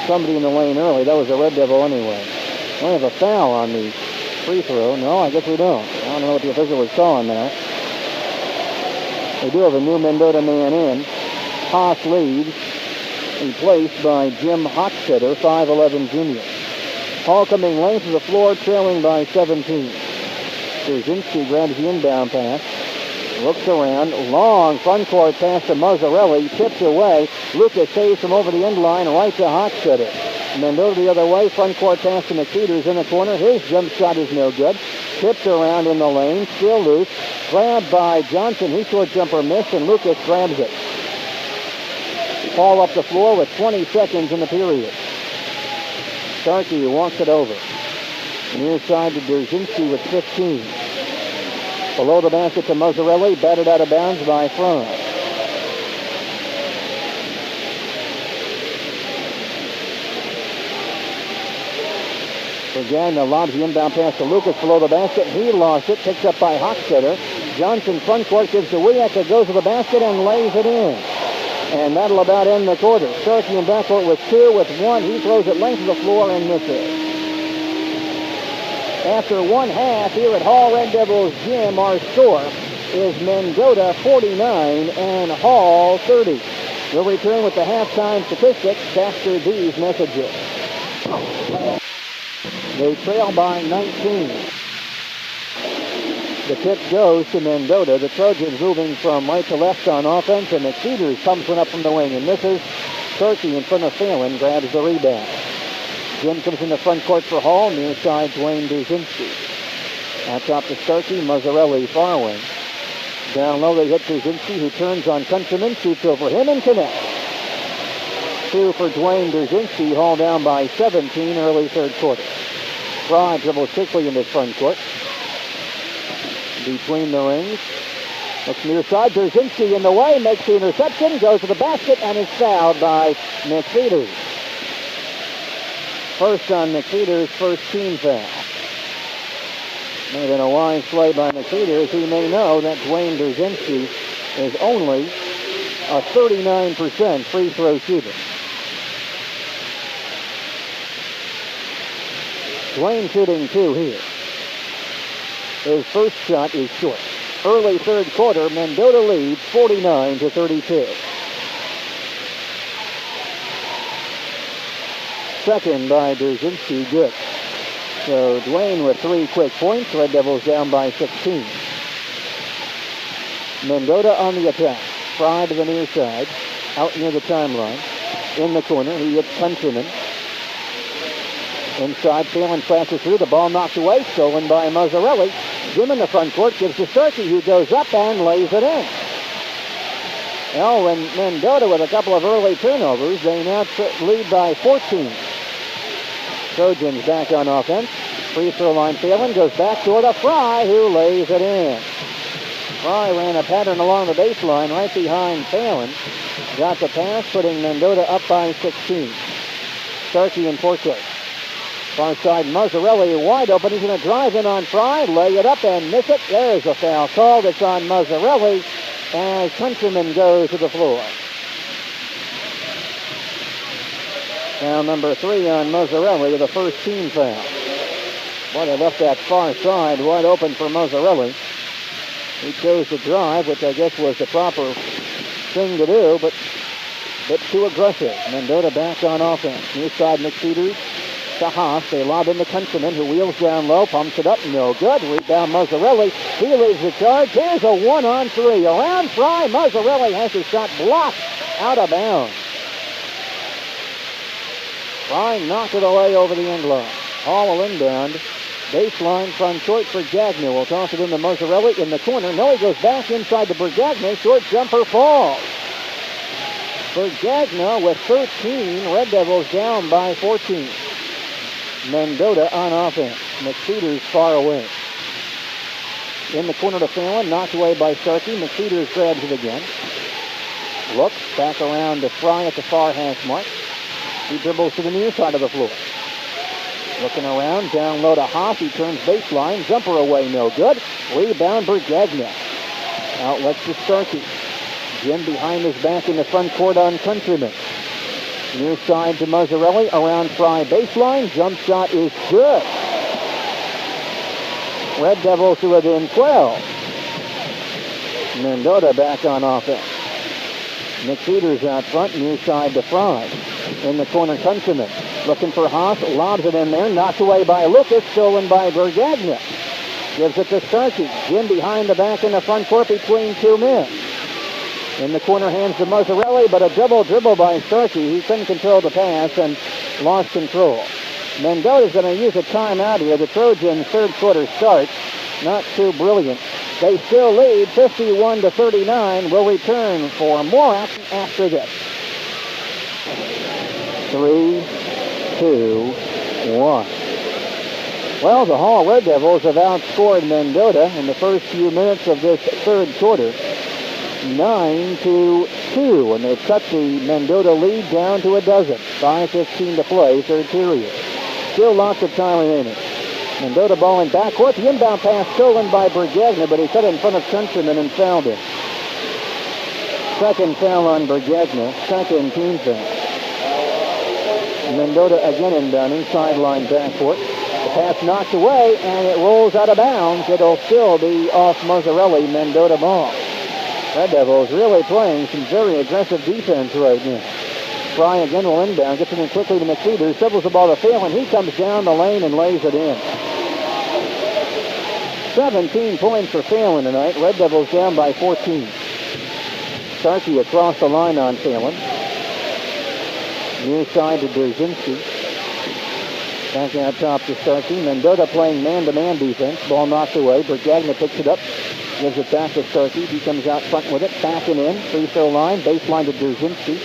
Speaker 1: somebody in the lane early. That was a Red Devil anyway. We have a foul on the free throw. No, I guess we don't. I don't know what the official was calling there. We do have a new Mendota man in. Haas leads, replaced by Jim Hochstetter, 5'11 junior. Hall coming length of the floor, trailing by 17. Brzezinski grabs the inbound pass. Looks around. Long front court pass to Mazzarelli. Tipped away. Lucas saves from over the end line right to Hochstetter. Mendota the other way. Front court pass to McFeeters in the corner. His jump shot is no good. Tipped around in the lane. Still loose. Grabbed by Johnson. His short jumper missed, and Lucas grabs it. Ball up the floor with 20 seconds in the period. Starkey walks it over. Near side to Brzezinski with 15. Below the basket to Mazzarelli. Batted out of bounds by Fry. Again, lobs the inbound pass to Lucas below the basket. He lost it. Picked up by Hochstetter. Johnson front court gives to Wiak, that goes to the basket and lays it in. And that'll about end the quarter. Starkey in backcourt with two. With one, he throws it length of the floor and misses. After one half here at Hall Red Devils Gym, our score is Mendota 49 and Hall 30. We'll return with the halftime statistics after these messages. They trail by 19. The tip goes to Mendota. The Trojans moving from right to left on offense, and McFeeters comes one up from the wing and misses. Turkey in front of Phelan grabs the rebound. Jim comes in the front court for Hall, near side Dwayne Brzezinski. Out top to Starkey, Mazzarelli far wing. Down low they hit Brzezinski, who turns on Countryman, shoots over him and connects. Two for Dwayne Brzezinski. Hall down by 17 early third quarter. Fry dribbles quickly into front court. Between the rings. Looks near side. Brzezinski in the way, makes the interception, goes to the basket, and is fouled by McFeeters. First on McFeeters' first team foul. May have been a wise play by McFeeters. He may know that Dwayne Brzezinski is only a 39% free throw shooter. Dwayne shooting two here. His first shot is short. Early third quarter, Mendota leads 49-32. Second by Brzezinski, good. So Dwayne with 3 quick points. Red Devils down by 16. Mendota on the attack. Fry to the near side. Out near the timeline. In the corner, he hits Countryman. Inside, Phelan passes through. The ball knocked away. Stolen by Mazzarelli. Jim in the front court gives to Starkey, who goes up and lays it in. Well, when Mendota with a couple of early turnovers, they now lead by 14. Trojans back on offense. Free throw line, Phelan goes back toward a Fry, who lays it in. Fry ran a pattern along the baseline right behind Phelan. Got the pass, putting Mendota up by 16. Starkey in forecourt. Far side, Mazzarelli wide open. He's going to drive in on Fry, lay it up and miss it. There's a foul call that's on Mazzarelli as Countryman goes to the floor. Foul number 3 on Mazzarelli, the first team foul. Boy, they left that far side wide open for Mazzarelli. He chose to drive, which I guess was the proper thing to do, but a bit too aggressive. Mendota back on offense. Near side, McFeeters. to Haas. They lob in the countryman, who wheels down low, pumps it up, no good. Rebound Mazzarelli. He leads the charge. Here's a 1-on-3. Around Fry. Mazzarelli has his shot blocked out of bounds. Fry knocked it away over the end line. Hall will inbound. Baseline front court for Gagnon. Will toss it into Mazzarelli in the corner. No, he goes back inside to Bergagna. Short jumper falls. Bergagna with 13. Red Devils down by 14. Mendota on offense. McFeeters far away. In the corner to Phelan. Knocked away by Starkey. McFeeters grabs it again. Looks back around to Fry at the far hash mark. He dribbles to the near side of the floor. Looking around, down low to Haas. He turns baseline. Jumper away, no good. Rebound, Bergagna. Outlets to Starkey. Jim behind his back in the front court on Countryman. Near side to Mazzarelli. Around Fry baseline. Jump shot is good. Red Devils to within 12. Mendota back on offense. McFeeters out front. Near side to Fry. In the corner, Countryman. Looking for Haas, lobs it in there, knocked away by Lucas, stolen by Bergagna. Gives it to Starkey. Jim behind the back in the front court between two men. In the corner, hands to Mazzarelli, but a double dribble by Starkey. He couldn't control the pass and lost control. Mendota's going to use a timeout here. The Trojans' third quarter starts. Not too brilliant. They still lead 51-39. Will return for more action after this. 3, 2, 1. Well, the Hall Red Devils have outscored Mendota in the first few minutes of this third quarter, 9-2, and they've cut the Mendota lead down to a dozen. 5:15 to play, third period. Still lots of time remaining. Mendota ball in backcourt. The inbound pass stolen by Bergagna, but he cut it in front of Countryman and fouled him. Second foul on Bergagna, second team foul. Mendota again inbounding, sideline backcourt. The pass knocked away, and it rolls out of bounds. It'll still be off Mazzarelli, Mendota ball. Red Devils really playing some very aggressive defense right now. Fry again will inbound, gets it in quickly to McFeeters, dribbles the ball to Phelan. He comes down the lane and lays it in. 17 points for Phelan tonight. Red Devils down by 14. Starkey across the line on Phelan. Near side to Brzezinski. Back out top to Starkey. Mendota playing man-to-man defense. Ball knocked away. Bergagna picks it up. Gives it back to Starkey. He comes out front with it. Backing in. Free throw line. Baseline to Brzezinski.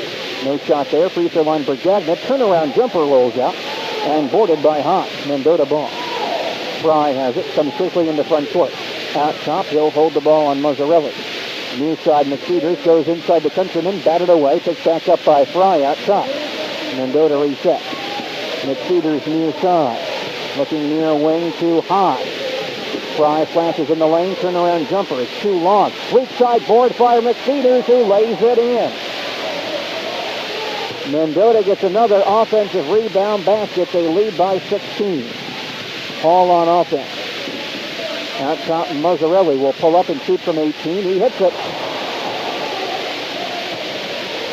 Speaker 1: No shot there. Free throw line Bergagna. Turnaround jumper rolls out. And boarded by Haas. Mendota ball. Fry has it. Comes quickly into front court. Out top. He'll hold the ball on Mazzarelli. Near side McFeeters goes inside the Countryman. Batted away. Picked back up by Fry out top. Mendota reset. McFeeters near side. Looking near wing to Haas. Fry flashes in the lane. Turnaround jumper is too long. Weak side board fire McFeeters, who lays it in. Mendota gets another offensive rebound basket. They lead by 16. Hall on offense. Out top, Mazzarelli will pull up and shoot from 18. He hits it.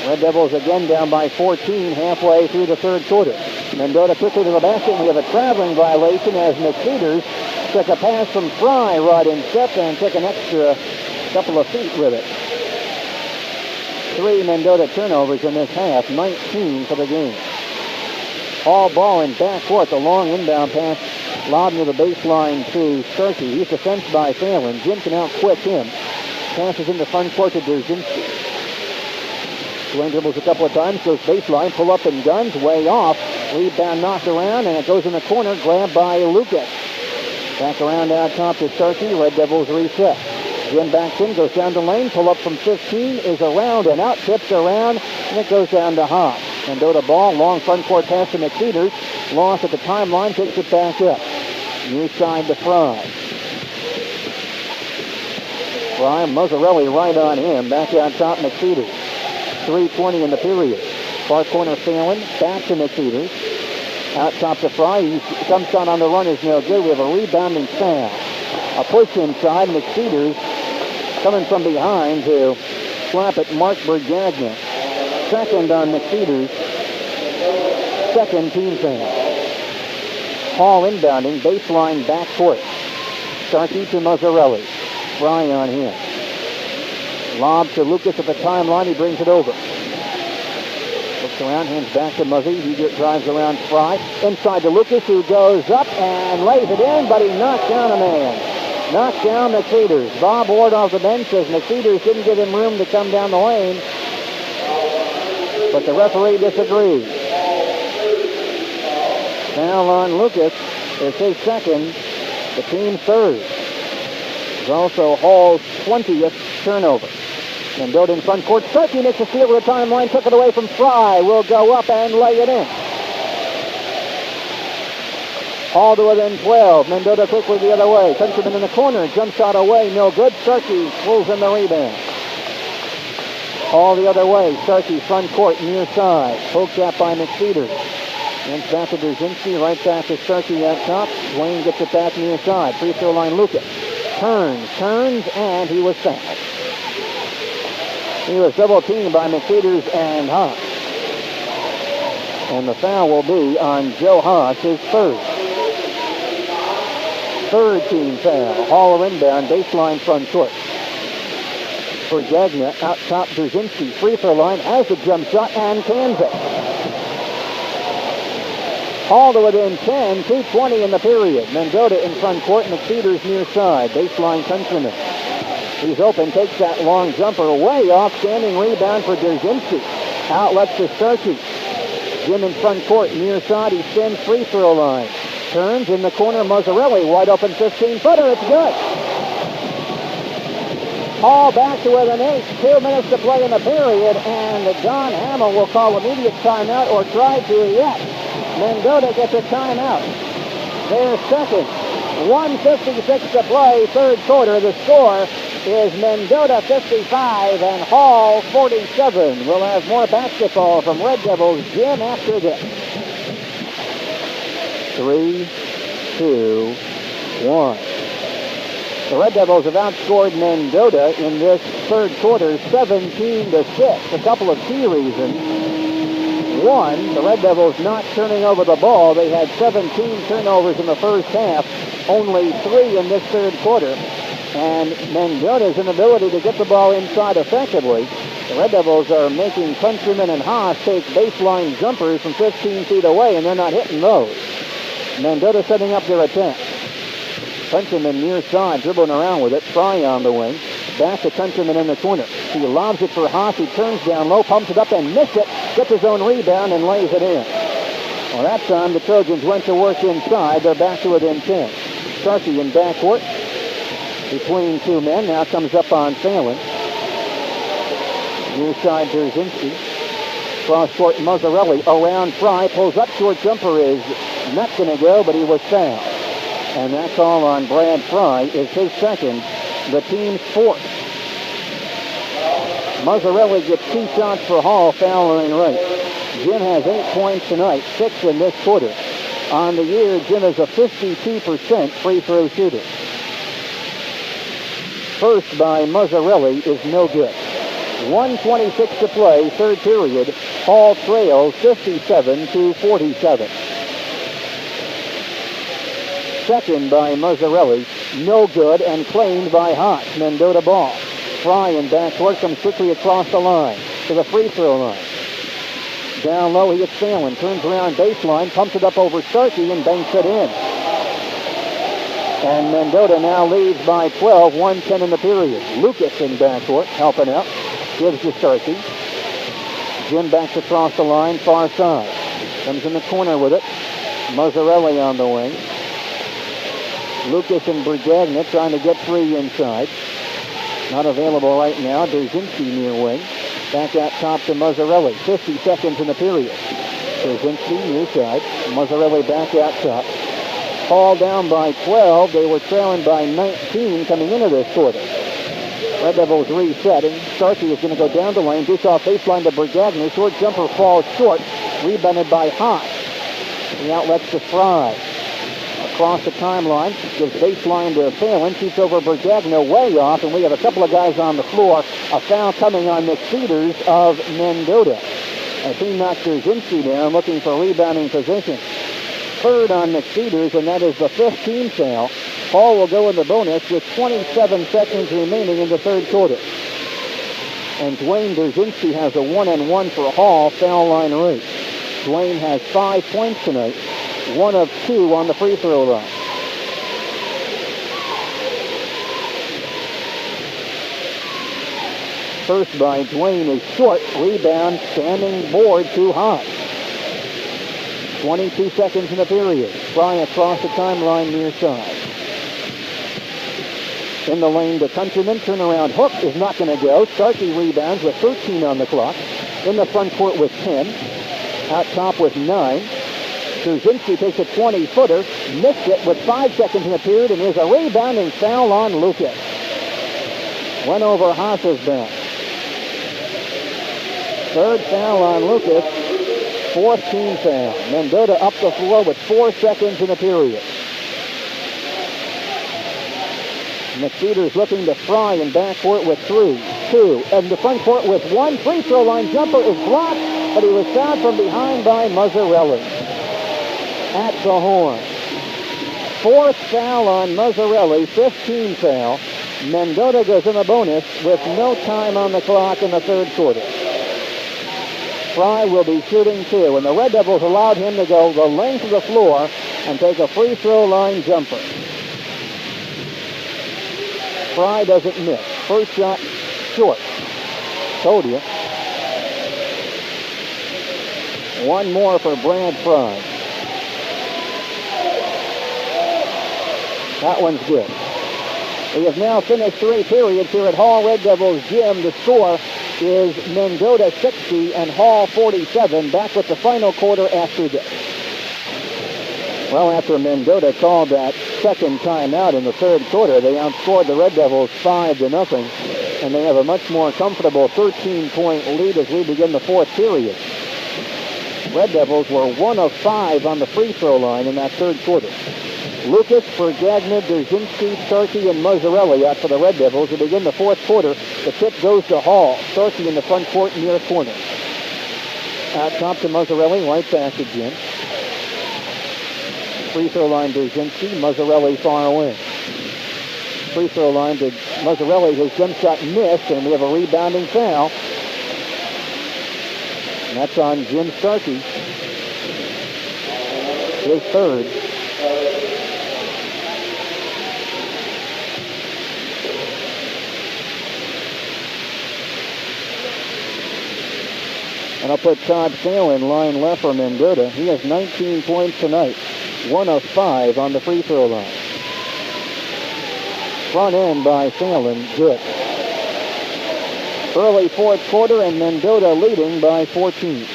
Speaker 1: Red Devils again down by 14 halfway through the third quarter. Mendota quickly to the basket. We have a traveling violation as McFeeters took a pass from Fry right in step and took an extra couple of feet with it. 3 Mendota turnovers in this half, 19 for the game. All ball in backcourt. The long inbound pass lobbed near the baseline to Starkey. He's defensed by Phelan. Jim can out-quick him. Passes into front court to Brzezinski. Dwayne dribbles a couple of times, goes baseline, pull up and guns, way off. Rebound knocked around, and it goes in the corner, grabbed by Lucas. Back around out top to Starkey. Red Devils reset. Jim backs in, goes down the lane, pull up from 15, is around and out, tips around, and it goes down to Haas. Mendota ball, long front court pass to McFeeters. Lost at the timeline, takes it back up. Near side to Fry. Fry, Mazzarelli right on him. Back out top, McFeeters. 3:20 in the period. Far corner Phelan, back to McFeeters. Out top to Fry. He comes down on the run, is no good. We have a rebounding foul. A push inside. McFeeters coming from behind to slap at Mark Bergagna. Second on McFeeters. Second team foul. Hall inbounding, baseline backcourt. Starkey to Mazzarelli. Fry on him. Lob to Lucas at the timeline. He brings it over. Looks around, hands back to Muzzy. He drives around Fry. Inside to Lucas, who goes up and lays it in, but he knocks down a man. Knocks down McFeeters. Bob Ward off the bench says McFeeters didn't give him room to come down the lane. But the referee disagrees. Foul on Lucas is his second, the team's third. It's also Hall's 20th turnover. Mendota in front court. Starkey makes a steal with the timeline, took it away from Fry. Will go up and lay it in. Hall to within 12. Mendota quickly the other way. Countryman in the corner. Jump shot away. No good. Starkey pulls in the rebound. Hall the other way. Starkey front court near side. Poked at by McFeeters. Hands back to Brzezinski. Right back to Starkey at top. Wayne gets it back near side. Free throw line Lucas. Turns, and he was fouled. He was double teamed by McFeeters and Haas. And the foul will be on Joe Haas, his third. Third team foul. Hall inbound, baseline front court. For Gagna, out top Brzezinski. Free throw line, has the jump shot, and cans it. Hall to within 10, 2:20 in the period. Mendota in front court, McFeeters near side. Baseline Countryman. He's open, takes that long jumper way off. Standing rebound for Brzezinski. Outlets to Starkey. Jim in front court, near side. He spins free throw line. Turns in the corner, Mazzarelli. Wide open 15-footer. It's good. Hall back to within 8. 2 minutes to play in the period. And Don Hamill will call immediate timeout, or try to yet. Mendota gets a timeout. Their second. 1:56 to play, third quarter. The score is Mendota 55 and Hall 47. We'll have more basketball from Red Devils Jim after this. 3, 2, 1. The Red Devils have outscored Mendota in this third quarter 17-6. A couple of key reasons. One, the Red Devils not turning over the ball. They had 17 turnovers in the first half, only 3 in this third quarter. And Mendota's inability to get the ball inside effectively. The Red Devils are making Countryman and Haas take baseline jumpers from 15 feet away, and they're not hitting those. Mendota setting up their attack. Countryman near side, dribbling around with it. Fry on the wing. Back to Countryman in the corner. He lobs it for Haas. He turns down low, pumps it up and missed it. Gets his own rebound and lays it in. Well, that time the Trojans went to work inside. They're back to within 10. Starkey in backcourt. Between two men. Now comes up on Phelan. Near side Brzezinski. Cross court Mazzarelli around Fry. Pulls up short jumper is not going to go, but he was fouled. And that call on Brad Fry is his second, the team's fourth. Mazzarelli gets 2 shots for Hall, foul line right. Jim has 8 points tonight, 6 in this quarter. On the year, Jim is a 52% free throw shooter. First by Mazzarelli is no good. 1:26 to play, third period. Hall trails 57-47. Second by Mazzarelli, no good, and claimed by Haas. Mendota ball. Fry in backcourt comes quickly across the line to the free throw line. Down low, he gets Phelan, turns around baseline, pumps it up over Starkey, and banks it in. And Mendota now leads by 12, 1:10 in the period. Lucas in backcourt, helping out, gives to Starkey. Jim backs across the line, far side. Comes in the corner with it. Mazzarelli on the wing. Lucas and Brigagna trying to get 3 inside. Not available right now. Brzezinski near wing. Back out top to Mazzarelli. 50 seconds in the period. Brzezinski near side. Mazzarelli back out top. Hall down by 12. They were trailing by 19 coming into this quarter. Red Devils resetting. Starkey is going to go down the lane. Dish off baseline to Brigagna. Short jumper falls short. Rebounded by Haas. The outlets to Fry. Across the timeline, gives baseline to Phelan, shoots over Brigagna way off, and we have a couple of guys on the floor. A foul coming on McFeeters of Mendota. As he knocks Brzezinski down, looking for rebounding position. third on McFeeters, and that is the 5th team foul. Hall will go in the bonus with 27 seconds remaining in the third quarter. And Dwayne Brzezinski has a 1-and-1 for Hall, foul line rate. Dwayne has 5 points tonight, 1 of 2 on the free throw line. First by Dwayne is short. Rebound, standing board too high. 22 seconds in the period. Fry across the timeline near side. In the lane to Countryman. Turnaround hook is not going to go. Starkey rebounds with 13 on the clock. In the front court with 10. Out top with 9. Brzezinski takes a 20-footer. Missed it with 5 seconds in the period, and there's a rebounding foul on Lucas. Went over Haas's back. Third foul on Lucas. 4th team foul. Mendota up the floor with 4 seconds in the period. McFeeters looking to Fry in backcourt with 3, 2, and the front court with 1. Free throw line jumper is blocked, but he was fouled from behind by Mazzarelli. At the horn. 4th foul on Mazzarelli, 5th team foul. Mendota goes in the bonus with no time on the clock in the third quarter. Fry will be shooting 2, and the Red Devils allowed him to go the length of the floor and take a free throw line jumper. Fry doesn't miss. First shot short. Told you. One more for Brad Fry. That one's good. We have now finished 3 periods here at Hall Red Devils Gym. The score is Mendota 60 and Hall 47. Back with the final quarter after this. Well, after Mendota called that second timeout in the third quarter, they outscored the Red Devils 5-0, and they have a much more comfortable 13-point lead as we begin the fourth period. Red Devils were 1 of 5 on the free throw line in that third quarter. Lucas, Bergagna, Brzezinski, Starkey, and Mazzarelli out for the Red Devils to begin the fourth quarter. The tip goes to Hall. Starkey in the front court near corner. Out top to Mazzarelli, right passage in. Free throw line Brzezinski, Mazzarelli far away. Free throw line to Mazzarelli, his jump shot missed, and we have a rebounding foul. And that's on Jim Starkey. His third. And I'll put Todd Sale in line left for Mendota. He has 19 points tonight. 1 of 5 on the free throw line. Front end by Phelan, good. Early fourth quarter, and Mendota leading by 14.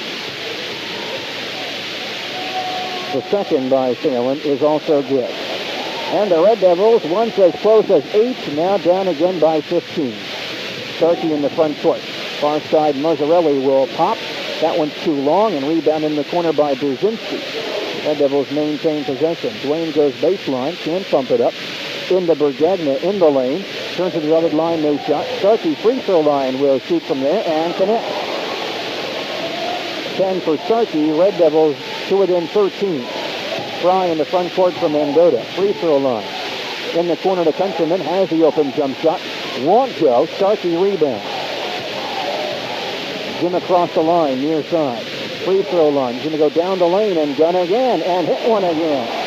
Speaker 1: The second by Phelan is also good. And the Red Devils, once as close as 8, now down again by 15. Starkey in the front court. Far side Mazzarelli will pop. That one's too long, and rebound in the corner by Brzezinski. Red Devils maintain possession. Dwayne goes baseline, can't pump it up. Into Bergagna in the lane. Turns to the other line, no shot. Starkey free throw line will shoot from there and connect. 10 for Starkey. Red Devils to within 13. Fry in the front court for Mendota. Free throw line. In the corner to Countryman. Has the open jump shot. Won't go. Starkey rebound. Jim across the line, near side. Free throw line. He's going to go down the lane and gun again and hit one again.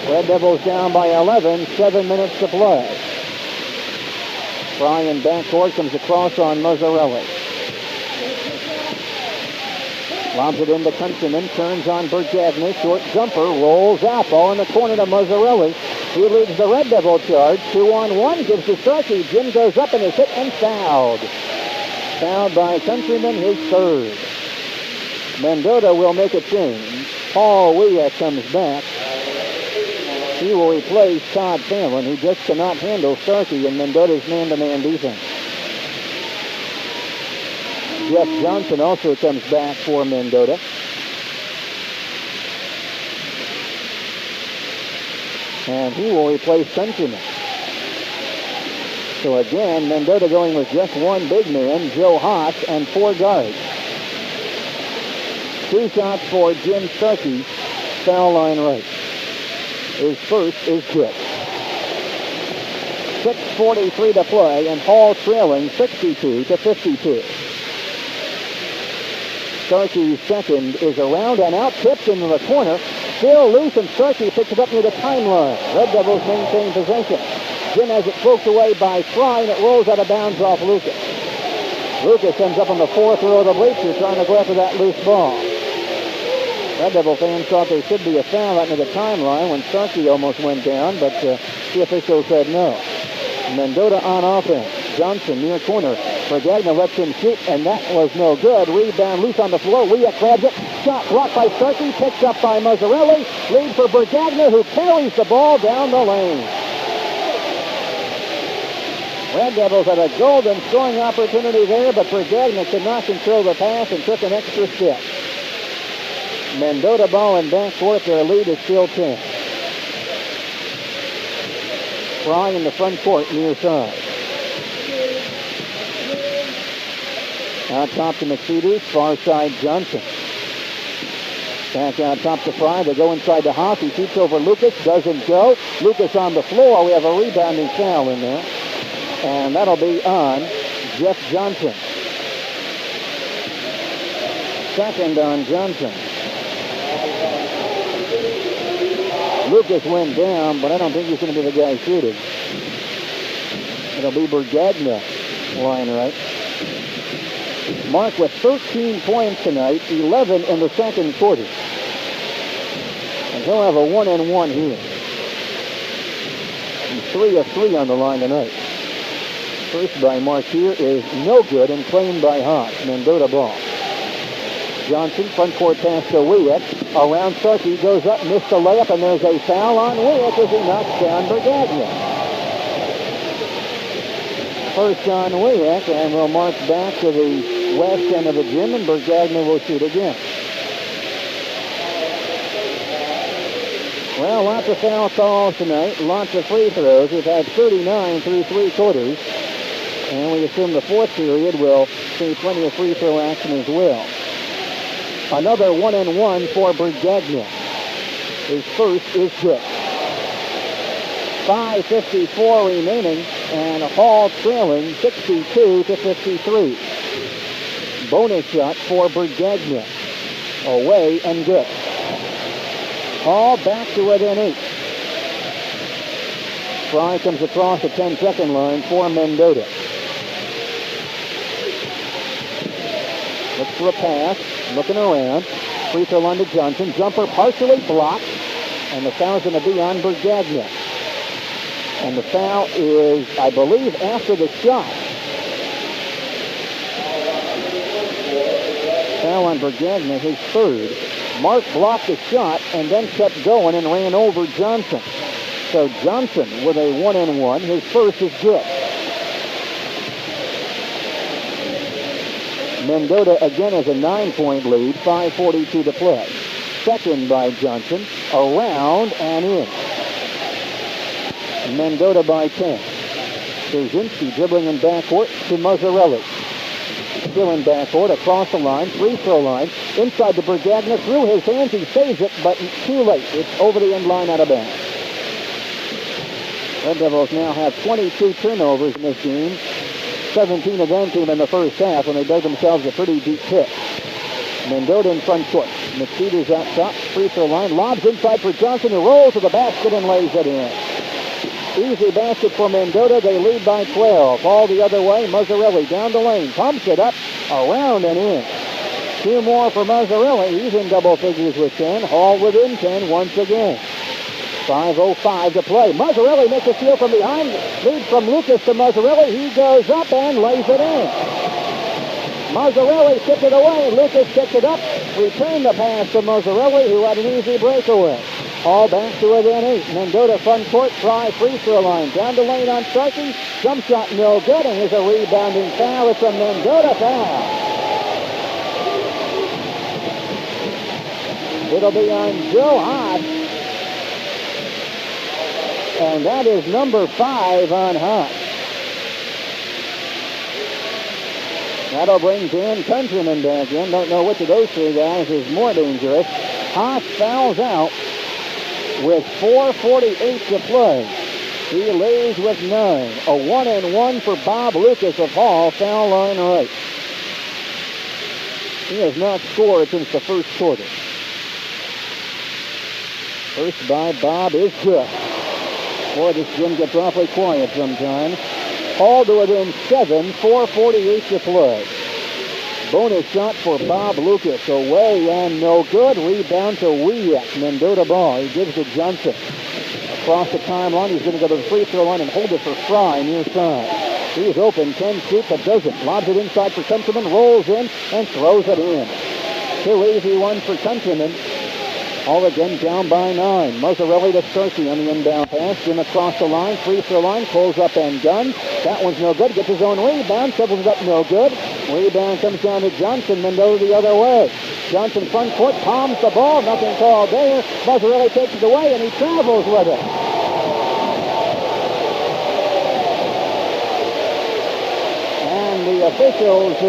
Speaker 1: Red Devils down by 11, 7 minutes to play. Fry in backcourt comes across on Mazzarelli. Lobs it into Countryman, turns on Bergagna, short jumper, rolls out, ball in the corner to Mazzarelli. He leads the Red Devil charge, 2-on-1, gives to Starkey. Jim goes up and is hit and fouled. Fouled by Countryman, his third. Mendota will make a change. Paul Wea comes back. He will replace Todd Phelan, who just cannot handle Starkey in Mendota's man-to-man defense. Jeff Johnson also comes back for Mendota. And he will replace Countryman. So again, Mendota going with just one big man, Joe Haas, and 4 guards. 2 shots for Jim Starkey, foul line right. His first is good. 6:43 to play, and Hall trailing 62-52. Starkey's second is around and out, tipped into the corner. Still loose, and Starkey picks it up near the timeline. Red Devils maintain possession. Jim has it poked away by Fry, and it rolls out of bounds off Lucas. Lucas ends up on the 4th row of the bleachers trying to go after that loose ball. Red Devil fans thought there should be a foul out near the timeline when Starkey almost went down, but the official said no. Mendota on offense. Johnson near corner. Brigagna lets him shoot, and that was no good. Rebound loose on the floor. Wiak grabs it. Shot blocked by Starkey. Picked up by Mazzarelli. Lead for Brigagna, who carries the ball down the lane. Red Devils had a golden scoring opportunity there, but Brigagna could not control the pass and took an extra step. Mendota ball in backcourt. Their lead is still 10. Fry in the front court, near side. Out top to McFeeters, far side Johnson. Back out top to Fry. They go inside to Haas. He shoots over Lucas, doesn't go. Lucas on the floor. We have a rebounding foul in there. And that'll be on Jeff Johnson. Second on Johnson. Lucas went down, but I don't think he's going to be the guy shooting. It'll be Brigagna, line right. Mark with 13 points tonight, 11 in the second quarter. And he'll have a 1-and-1 here. And 3 of 3 on the line tonight. First by Mark here is no good and claimed by Haas. Mendota ball. Johnson, front court pass to Wiak. Around Starkey, goes up, missed the layup, and there's a foul on Wiak as he knocks down Brigagna. First on Wiak, and we'll march back to the west end of the gym, and Brigagna will shoot again. Well, lots of foul calls tonight, lots of free throws. We've had 39 through 3 quarters, and we assume the 4th period will see plenty of free throw action as well. Another 1-and-1 for Brigagna. His first is good. 5:54 remaining, and Hall trailing 62-53. Bonus shot for Brigagna. Away and good. Hall back to within 8. Fry comes across the 10-second line for Mendota. Looks for a pass. Looking around. Free throw line to Johnson. Jumper partially blocked. And the foul's going to be on Brigagna. And the foul is, I believe, after the shot. Foul on Brigagna, his third. Mark blocked the shot and then kept going and ran over Johnson. So Johnson with a 1-and-1. His first is good. Mendota again has a 9-point lead, 5:42 to play. Second by Johnson, around and in. Mendota by 10. Brzezinski dribbling in backcourt to Mazzarelli. Still in backcourt, across the line, free throw line, inside to Brigagna, through his hands, he saves it, but too late. It's over the end line out of bounds. Red Devils now have 22 turnovers in this game. 17 of them came in the first half when they dug themselves a pretty deep pit. Mendota in front court. McFeeters out top, free throw line, lobs inside for Johnson, who rolls to the basket and lays it in. Easy basket for Mendota. They lead by 12. All the other way. Mazzarelli down the lane. Pumps it up, around and in. 2 more for Mazzarelli. He's in double figures with 10. Hall within 10 once again. 5:05 to play. Mazzarelli makes a steal from behind. Lead from Lucas to Mazzarelli. He goes up and lays it in. Mazzarelli tipped it away. Lucas picked it up. Returned the pass to Mazzarelli, who had an easy breakaway. All back to within 8. Mendota front court. Fry free throw line. Down the lane on Starkey. Jump shot no good, and here's a rebounding foul. It's a Mendota foul. It'll be on Joe Haas. And that is number 5 on Haas. That'll bring Dan Countryman back in. Don't know which of those three guys is more dangerous. Haas fouls out with 4:48 to play. He leaves with 9. A 1-and-1 for Bob Lucas of Hall, foul line right. He has not scored since the first quarter. First by Bob is good. Boy, this gym gets awfully quiet sometimes. All to within 7, 4:48 to play. Bonus shot for Bob Lucas. Away and no good. Rebound to WIVQ. Mendota ball. He gives to Johnson. Across the timeline, he's going to go to the free throw line and hold it for Fry near side. He's open, 10 shoot, but doesn't. Lobs it inside for Countryman, rolls in, and throws it in. Too easy one for Countryman. All again down by 9. Mazzarelli to Searcy on the inbound pass. Jim across the line, free throw line, pulls up and guns. That one's no good. Gets his own rebound, shovels it up, no good. Rebound comes down to Johnson. Mendota the other way. Johnson front court, palms the ball. Nothing called there. Mazzarelli takes it away, and he travels with it. And the officials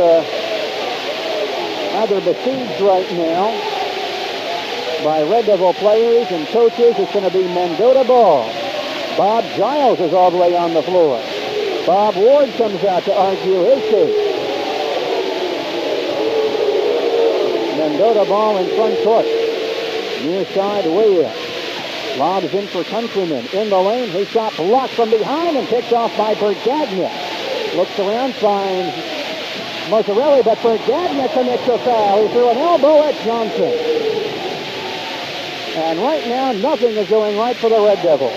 Speaker 1: rather besieged right now by Red Devil players and coaches. It's going to be Mendota ball. Bob Giles is all the way on the floor. Bob Ward comes out to argue his case. Mendota ball in front court. Near side Williams. Lobs in for Countryman. In the lane, his shot blocked from behind and picked off by Bergagna. Looks around, finds Mazzarelli, but Bergagna commits a foul. He threw an elbow at Johnson. And right now, nothing is going right for the Red Devils.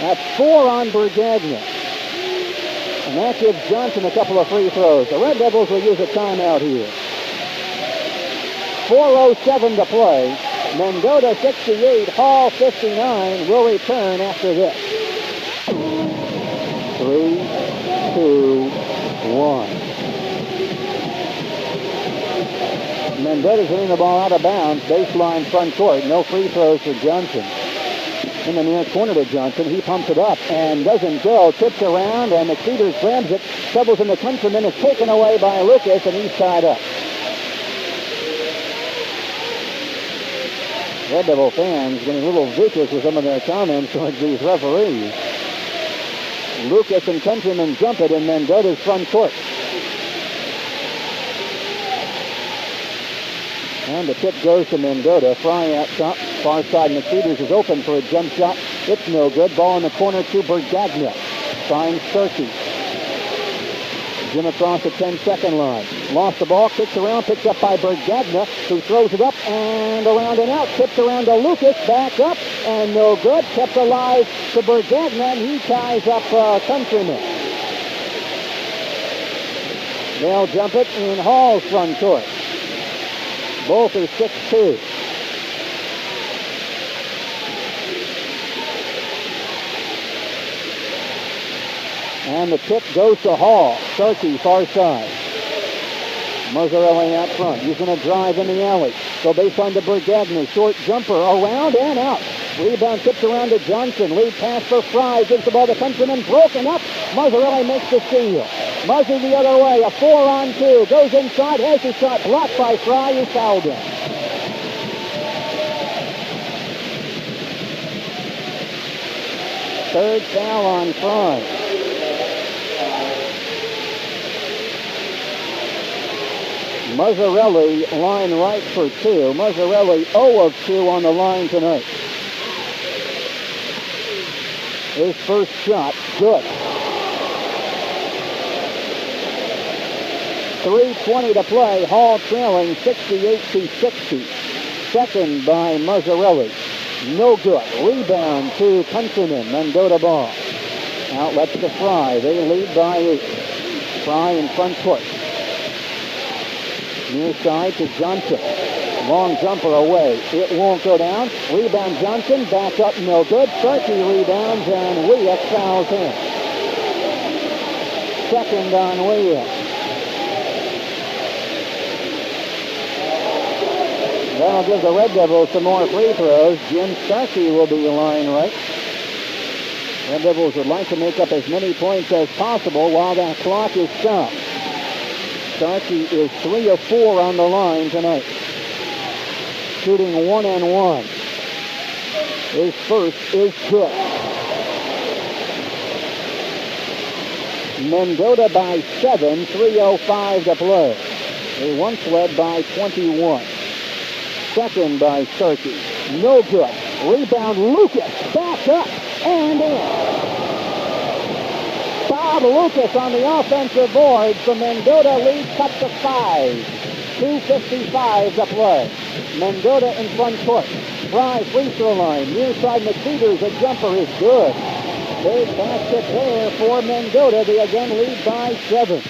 Speaker 1: That's 4 on Bergagna. And that gives Johnson a couple of free throws. The Red Devils will use a timeout here. 4:07 to play. Mendota 68, Hall 59. Will return after this. 3, 2, 1. Mendota's hitting the ball out of bounds. Baseline front court. No free throws for Johnson. In the near corner to Johnson. He pumps it up and doesn't go. Tips around and McFeeters grabs it. Shovels in the Countryman. Is taken away by Lucas and he's tied up. Red Devil fans getting a little vicious with some of their comments towards these referees. Lucas and Countryman jump it in Mendota's front court. And the tip goes to Mendota. Fry out top. Far side McFeeters is open for a jump shot. It's no good. Ball in the corner to Bergagna. Finds Searcy. Jim across the 10-second line. Lost the ball. Kicks around. Picked up by Bergagna, who throws it up and around and out. Tips around to Lucas. Back up and no good. Kept alive to Bergagna, and he ties up Countryman. They'll jump it in Hall's front court. Both are 6'2". And the tip goes to Hall. Starkey, far side. Mazzarelli out front. He's going to drive in the alley. So baseline to Bergagna. Short jumper around and out. Rebound tips around to Johnson. Lead pass for Fry. Gives the ball to Countryman. Broken up. Mazzarelli makes the steal. Muzzy the other way. A 4-on-2. Goes inside. Has his shot blocked by Fry. Who fouled him. Third foul on Fry. Mazzarelli line right for 2. Mazzarelli 0 of 2 on the line tonight. His first shot, good. 3:20 to play. Hall trailing 68-60. Second by Mazzarelli. No good. Rebound to Countryman. Mendota ball. Outlets to Fry. They lead by 8. Fry in front court. Near side to Johnson. Long jumper away. It won't go down. Rebound Johnson. Back up. No good. Starkey rebounds and WIVQ fouls him. Second on WIVQ. That'll give the Red Devils some more free throws. Jim Starkey will be line right. Red Devils would like to make up as many points as possible while that clock is stopped. Starkey is 3 of 4 on the line tonight, shooting 1 and 1. His first is good. Mendota by 7, 3:05 to play. They once led by 21. Second by Starkey. No good. Rebound, Lucas. Back up and in. Bob Lucas on the offensive board. So Mendota lead cut to 5. 2:55 to play. Mendota in front court. Drive, free throw line. Near side McFeeters, a jumper is good. Big basket there for Mendota. They again lead by 7.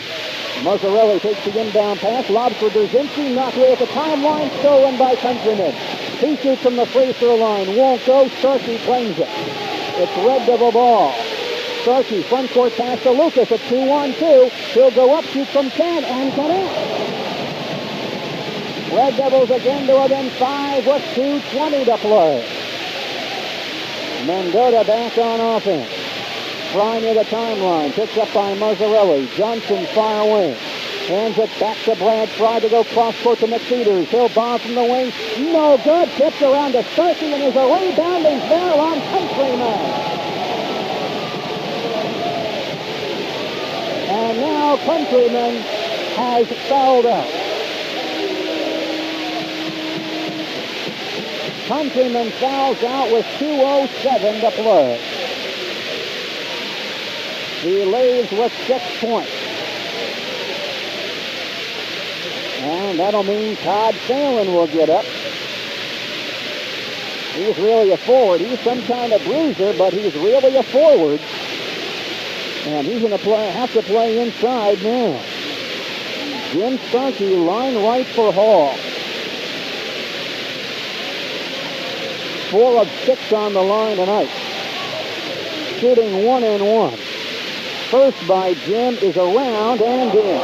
Speaker 1: Mazzarelli takes the inbound pass. Lobs for Drzinski. Knocked away at the timeline. Stolen by Countryman. He shoots from the free throw line. Won't go. Starkey claims it. It's Red Devil ball. Starkey, front court pass to Lucas. A 2-on-2. He'll go up, shoot from 10, and cut in. Red Devils again to within 5 with 2:20 to play. Mendota back on offense. Fry near the timeline. Picked up by Mazzarelli. Johnson far away. Hands it back to Brad Fry to go cross court to McFeeters. He'll bomb from the wing. No good. Tipped around to Starkey, and there's a rebounding foul on Countryman. And now Countryman has fouled out. Countryman fouls out with 2:07 to play. He leaves with 6 points. And that'll mean Todd Phelan will get up. He's really a forward. He's some kind of bruiser, but he's really a forward. And he's going to have to play inside now. Jim Starkey, line right for Hall. 4 of 6 on the line tonight. Shooting 1 and 1. First by Jim is around and in.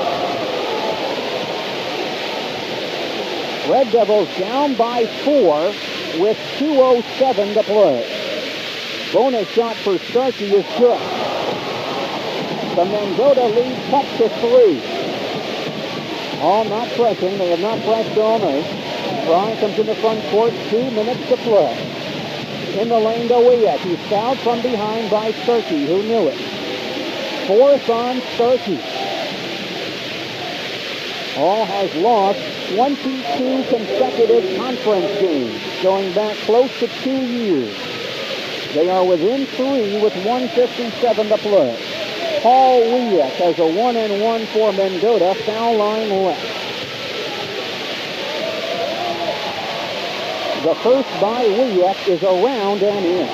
Speaker 1: Red Devils down by 4 with 2:07 to play. Bonus shot for Starkey is good. The Mendota lead cut to 3. All not pressing. They have not pressed all night. Fry comes in the front court. 2 minutes to play. In the lane to Wieck. He's fouled from behind by Starkey. Who knew it? 4th on Starkey. Hall has lost 22 consecutive conference games, going back close to 2 years. They are within 3 with 1:57 to play. Paul Wieck has a 1 and 1 for Mendota. Foul line left. The first by Wieck is around and in.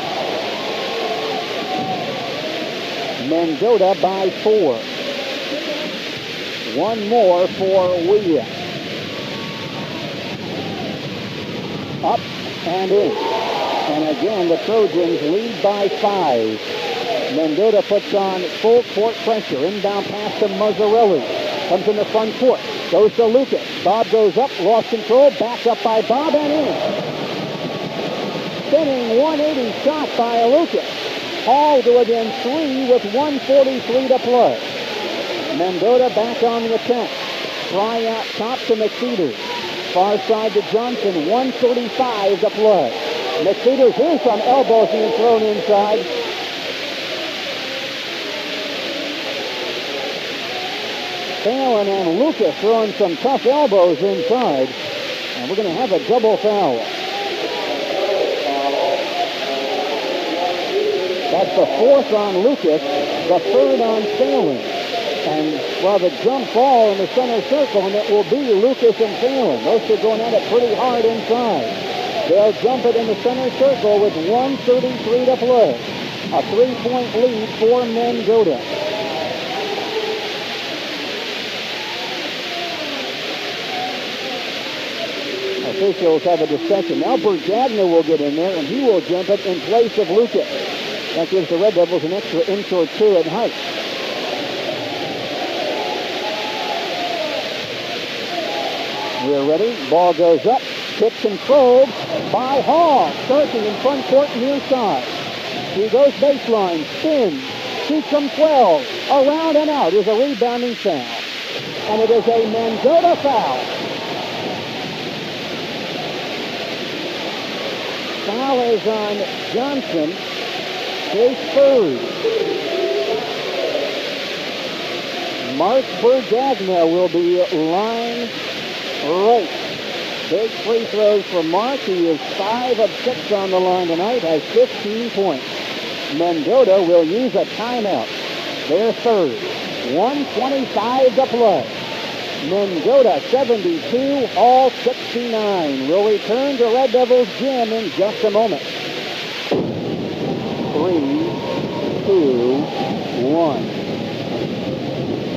Speaker 1: Mendota by 4. 1 more for Wieck. Up and in. And again, the Trojans lead by 5. Mendota puts on full court pressure. Inbound pass to Mazzarelli. Comes in the front court. Goes to Lucas. Bob goes up. Lost control. Back up by Bob and in. Spinning 180 shot by Lucas. Hall to within 3 with 1:43 to play. Mendota back on the attack. Fry out top to McFeeters. Far side to Johnson. 1:35 to play. McFeeters, here's some elbows being thrown inside. Phelan and Lucas throwing some tough elbows inside. And we're going to have a double foul. That's the 4th on Lucas, the 3rd on Phelan. And, well, the jump ball in the center circle, and it will be Lucas and Phelan. Those two going at it pretty hard inside. They'll jump it in the center circle with 1:33 to play. A 3-point lead for Mendota. Officials have a discussion. Now Bergagna will get in there, and he will jump it in place of Lucas. That gives the Red Devils an extra inch or 2 in height. We're ready. Ball goes up. Tip controlled by Hall. Starkey in front court near side. He goes baseline, spins, shoots from 12, around and out is a rebounding foul. And it is a Mendota foul. Foul is on Johnson, his third. Mark Bergagna will be line right. Big free throws for Mark. He is 5 of 6 on the line tonight, has 15 points. Mendota will use a timeout. Their third. 1:25 to play. Mendota 72, Hall 69. We'll return to Red Devils gym in just a moment. 3, 2, 1.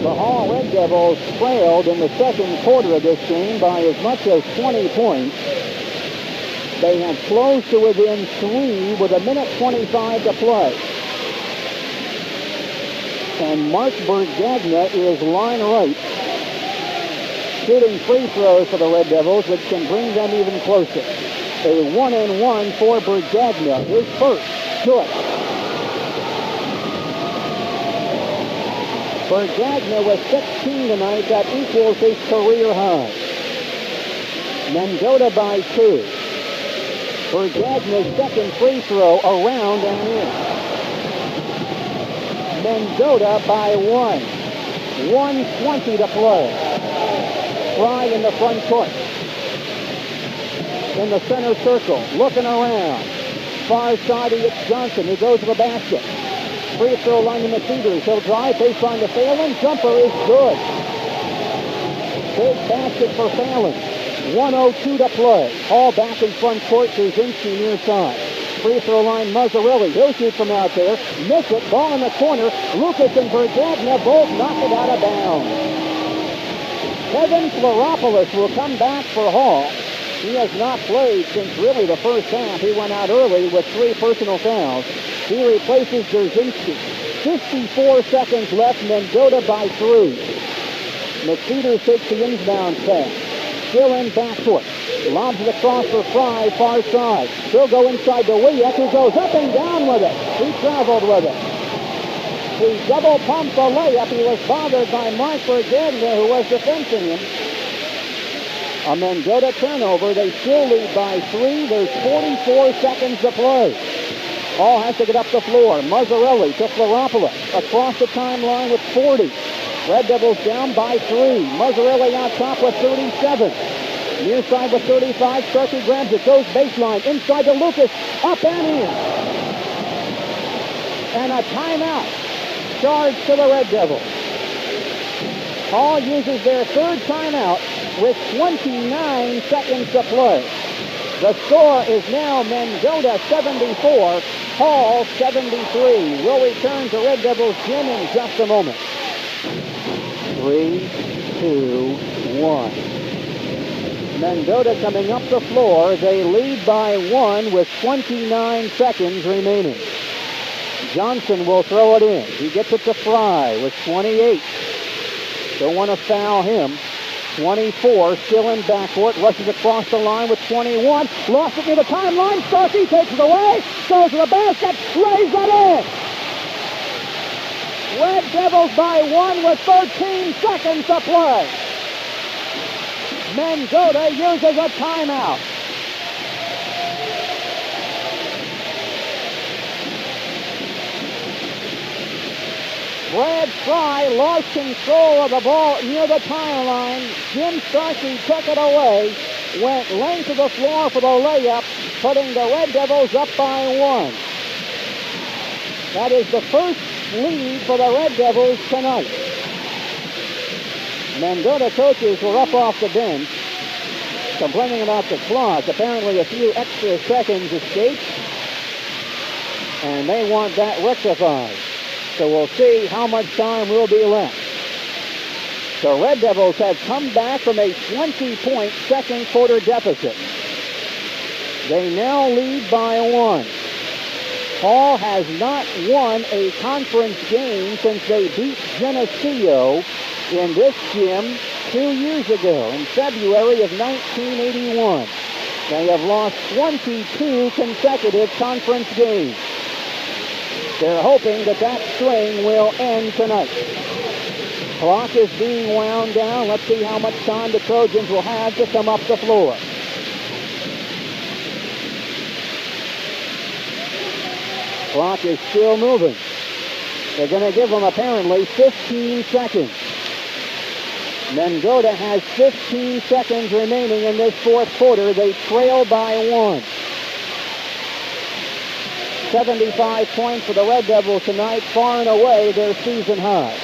Speaker 1: The Hall Red Devils trailed in the second quarter of this game by as much as 20 points. They have closed to within 3 with 1:25 to play. And Mark Bergagna is line right, shooting free throws for the Red Devils, which can bring them even closer. A 1-and-1 for Bergagna, his first. Good. Bergagna with 16 tonight. That equals his career high. Mendota by 2. Bergagna's second free throw around and in. Mendota by 1. 1:20 to play. Fry in the front court. In the center circle, looking around. Far side, it's Johnson who goes to the basket. Free throw line to Cedars. He'll drive, baseline to Phelan. Jumper is good. Big basket for Phelan. 1:02 to play. Hall back in front court. Kuzinski near side. Free throw line, Mazzarelli. He'll shoot from out there. Miss it. Ball in the corner. Lucas and Bergagna both knock it out of bounds. Kevin Fleropoulos will come back for Hall. He has not played since really the first half. He went out early with 3 personal fouls. He replaces Kuzinski. 54 seconds left. Mendota by 3. McFeeters takes the inbound pass. Still in backcourt. Lobs it across for Fry, far side. He'll go inside to WIVQ, who goes up and down with it. He traveled with it. He double pumped the layup. He was bothered by Mark Bergagna, who was defending him. A Mendota turnover. They still lead by 3. There's 44 seconds to play. Hall has to get up the floor. Mazzarelli to Fleropoulos. Across the timeline with 40. Red Devils down by 3. Mazzarelli on top with 37. Near side with 35. Starkey grabs it. Goes baseline. Inside to Lucas. Up and in. And a timeout. Charge to the Red Devils. Hall uses their third timeout with 29 seconds to play. The score is now Mendota 74, Hall 73. We'll return to Red Devils gym in just a moment. 3, 2, 1. Mendota coming up the floor. They lead by 1 with 29 seconds remaining. Johnson will throw it in. He gets it to Fry with 28. Don't want to foul him. 24, still in backcourt, rushes across the line with 21. Lost it near the timeline. Starkey takes it away. Goes to the basket. Lays it in. Red Devils by 1 with 13 seconds to play. Mendota uses a timeout. Brad Fry lost control of the ball near the timeline. Jim Starkey took it away, went length of the floor for the layup, putting the Red Devils up by 1. That is the first lead for the Red Devils tonight. Mendota coaches were up off the bench, complaining about the clock. Apparently a few extra seconds escaped, and they want that rectified. So we'll see how much time will be left. The Red Devils have come back from a 20-point second quarter deficit. They now lead by 1. Hall has not won a conference game since they beat Geneseo in this gym 2 years ago, in February of 1981. They have lost 22 consecutive conference games. They're hoping that that string will end tonight. Clock is being wound down. Let's see how much time the Trojans will have to come up the floor. Clock is still moving. They're going to give them apparently 15 seconds. Mendota has 15 seconds remaining in this fourth quarter. They trail by 1. 75 points for the Red Devils tonight, far and away their season high.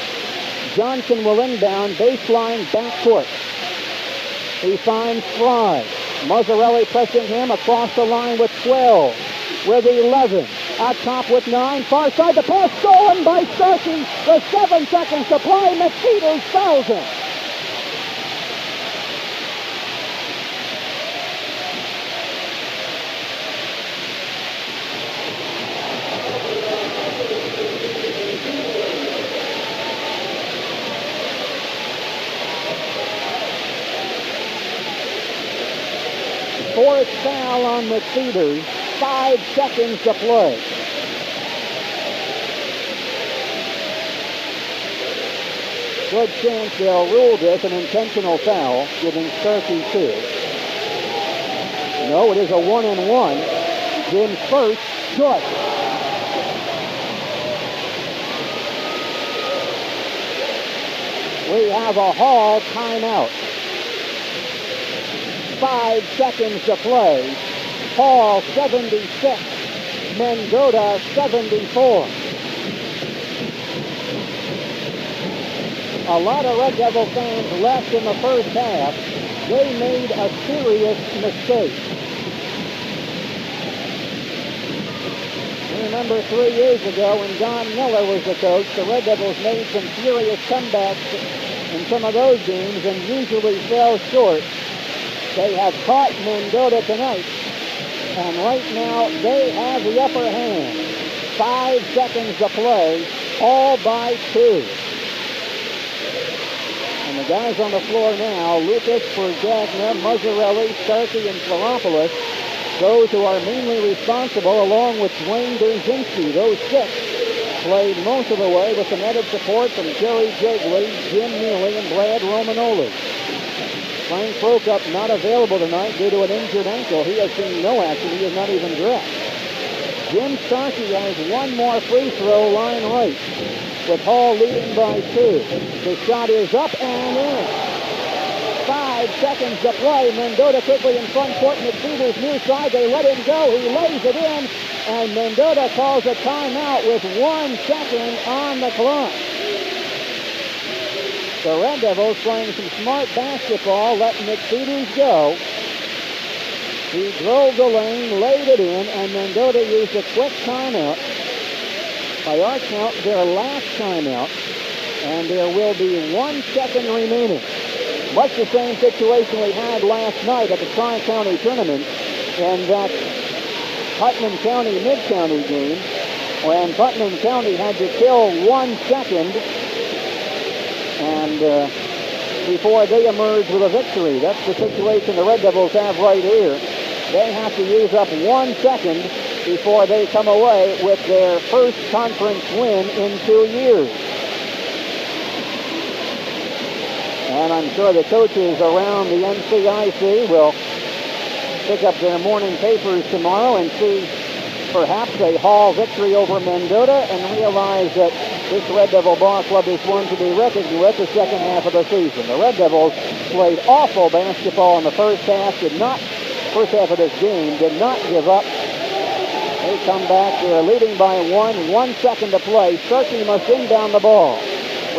Speaker 1: Johnson will inbound, baseline backcourt. He finds Fry. Mazzarelli pressing him across the line with 12, with 11. Out top with 9, far side, the pass stolen by Starkey. With 7 seconds to play, McPeters fouls him. Fourth foul on McPeters, 5 seconds to play. Good chance they'll rule this an intentional foul, giving Starkey 2. No, it is a 1-and-1. Jim's first, good. We have a Hall timeout. 5 seconds to play. Hall 76, Mendota 74. A lot of Red Devil fans left in the first half. They made a serious mistake. Remember 3 years ago when Don Miller was the coach, the Red Devils made some furious comebacks in some of those games and usually fell short. They have caught Mendota tonight, and right now they have the upper hand. 5 seconds to play, all by 2. And the guys on the floor now, Lucas, Pergagna, Mazzarelli, Starkey, and Floropoulos, those who are mainly responsible, along with Dwayne Derzinski. Those 6 played most of the way with some added support from Jerry Jigley, Jim Neely, and Brad Romanoli. Frank Prokop not available tonight due to an injured ankle. He has seen no action. He is not even dressed. Jim Starkey has 1 more free throw line right, with Hall leading by 2. The shot is up and in. 5 seconds to play. Mendota quickly in front court. McPeters near side. They let him go. He lays it in, and Mendota calls a timeout with 1 second on the clock. The Red Devils playing some smart basketball, letting McPeters go. He drove the lane, laid it in, and Mendota used a quick timeout. By our count, their last timeout, and there will be 1 second remaining. Much the same situation we had last night at the Tri-County Tournament in that Putnam County Mid-County game, when Putnam County had to kill 1 second and before they emerge with a victory. That's the situation the Red Devils have right here. They have to use up 1 second before they come away with their first conference win in 2 years. And I'm sure the coaches around the NCIC will pick up their morning papers tomorrow and see perhaps a Hall victory over Mendota and realize that this Red Devil ball club is one to be reckoned with the second half of the season. The Red Devils played awful basketball in the first half of this game, did not give up. They come back, they're leading by 1 second to play. Starkey must inbound the ball.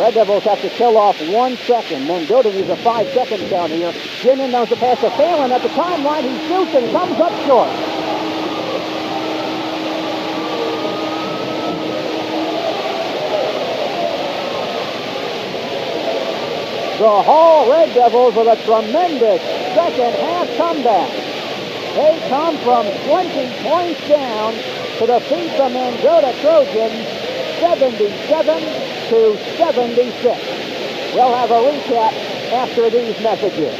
Speaker 1: Red Devils have to kill off 1 second. Mendota needs a 5 second count here. Jim inbounds the pass to Phelan at the timeline. He shoots and comes up short. The Hall Red Devils with a tremendous second half comeback. They come from 20 points down to defeat the Mendota Trojans 77-76. We'll have a recap after these messages.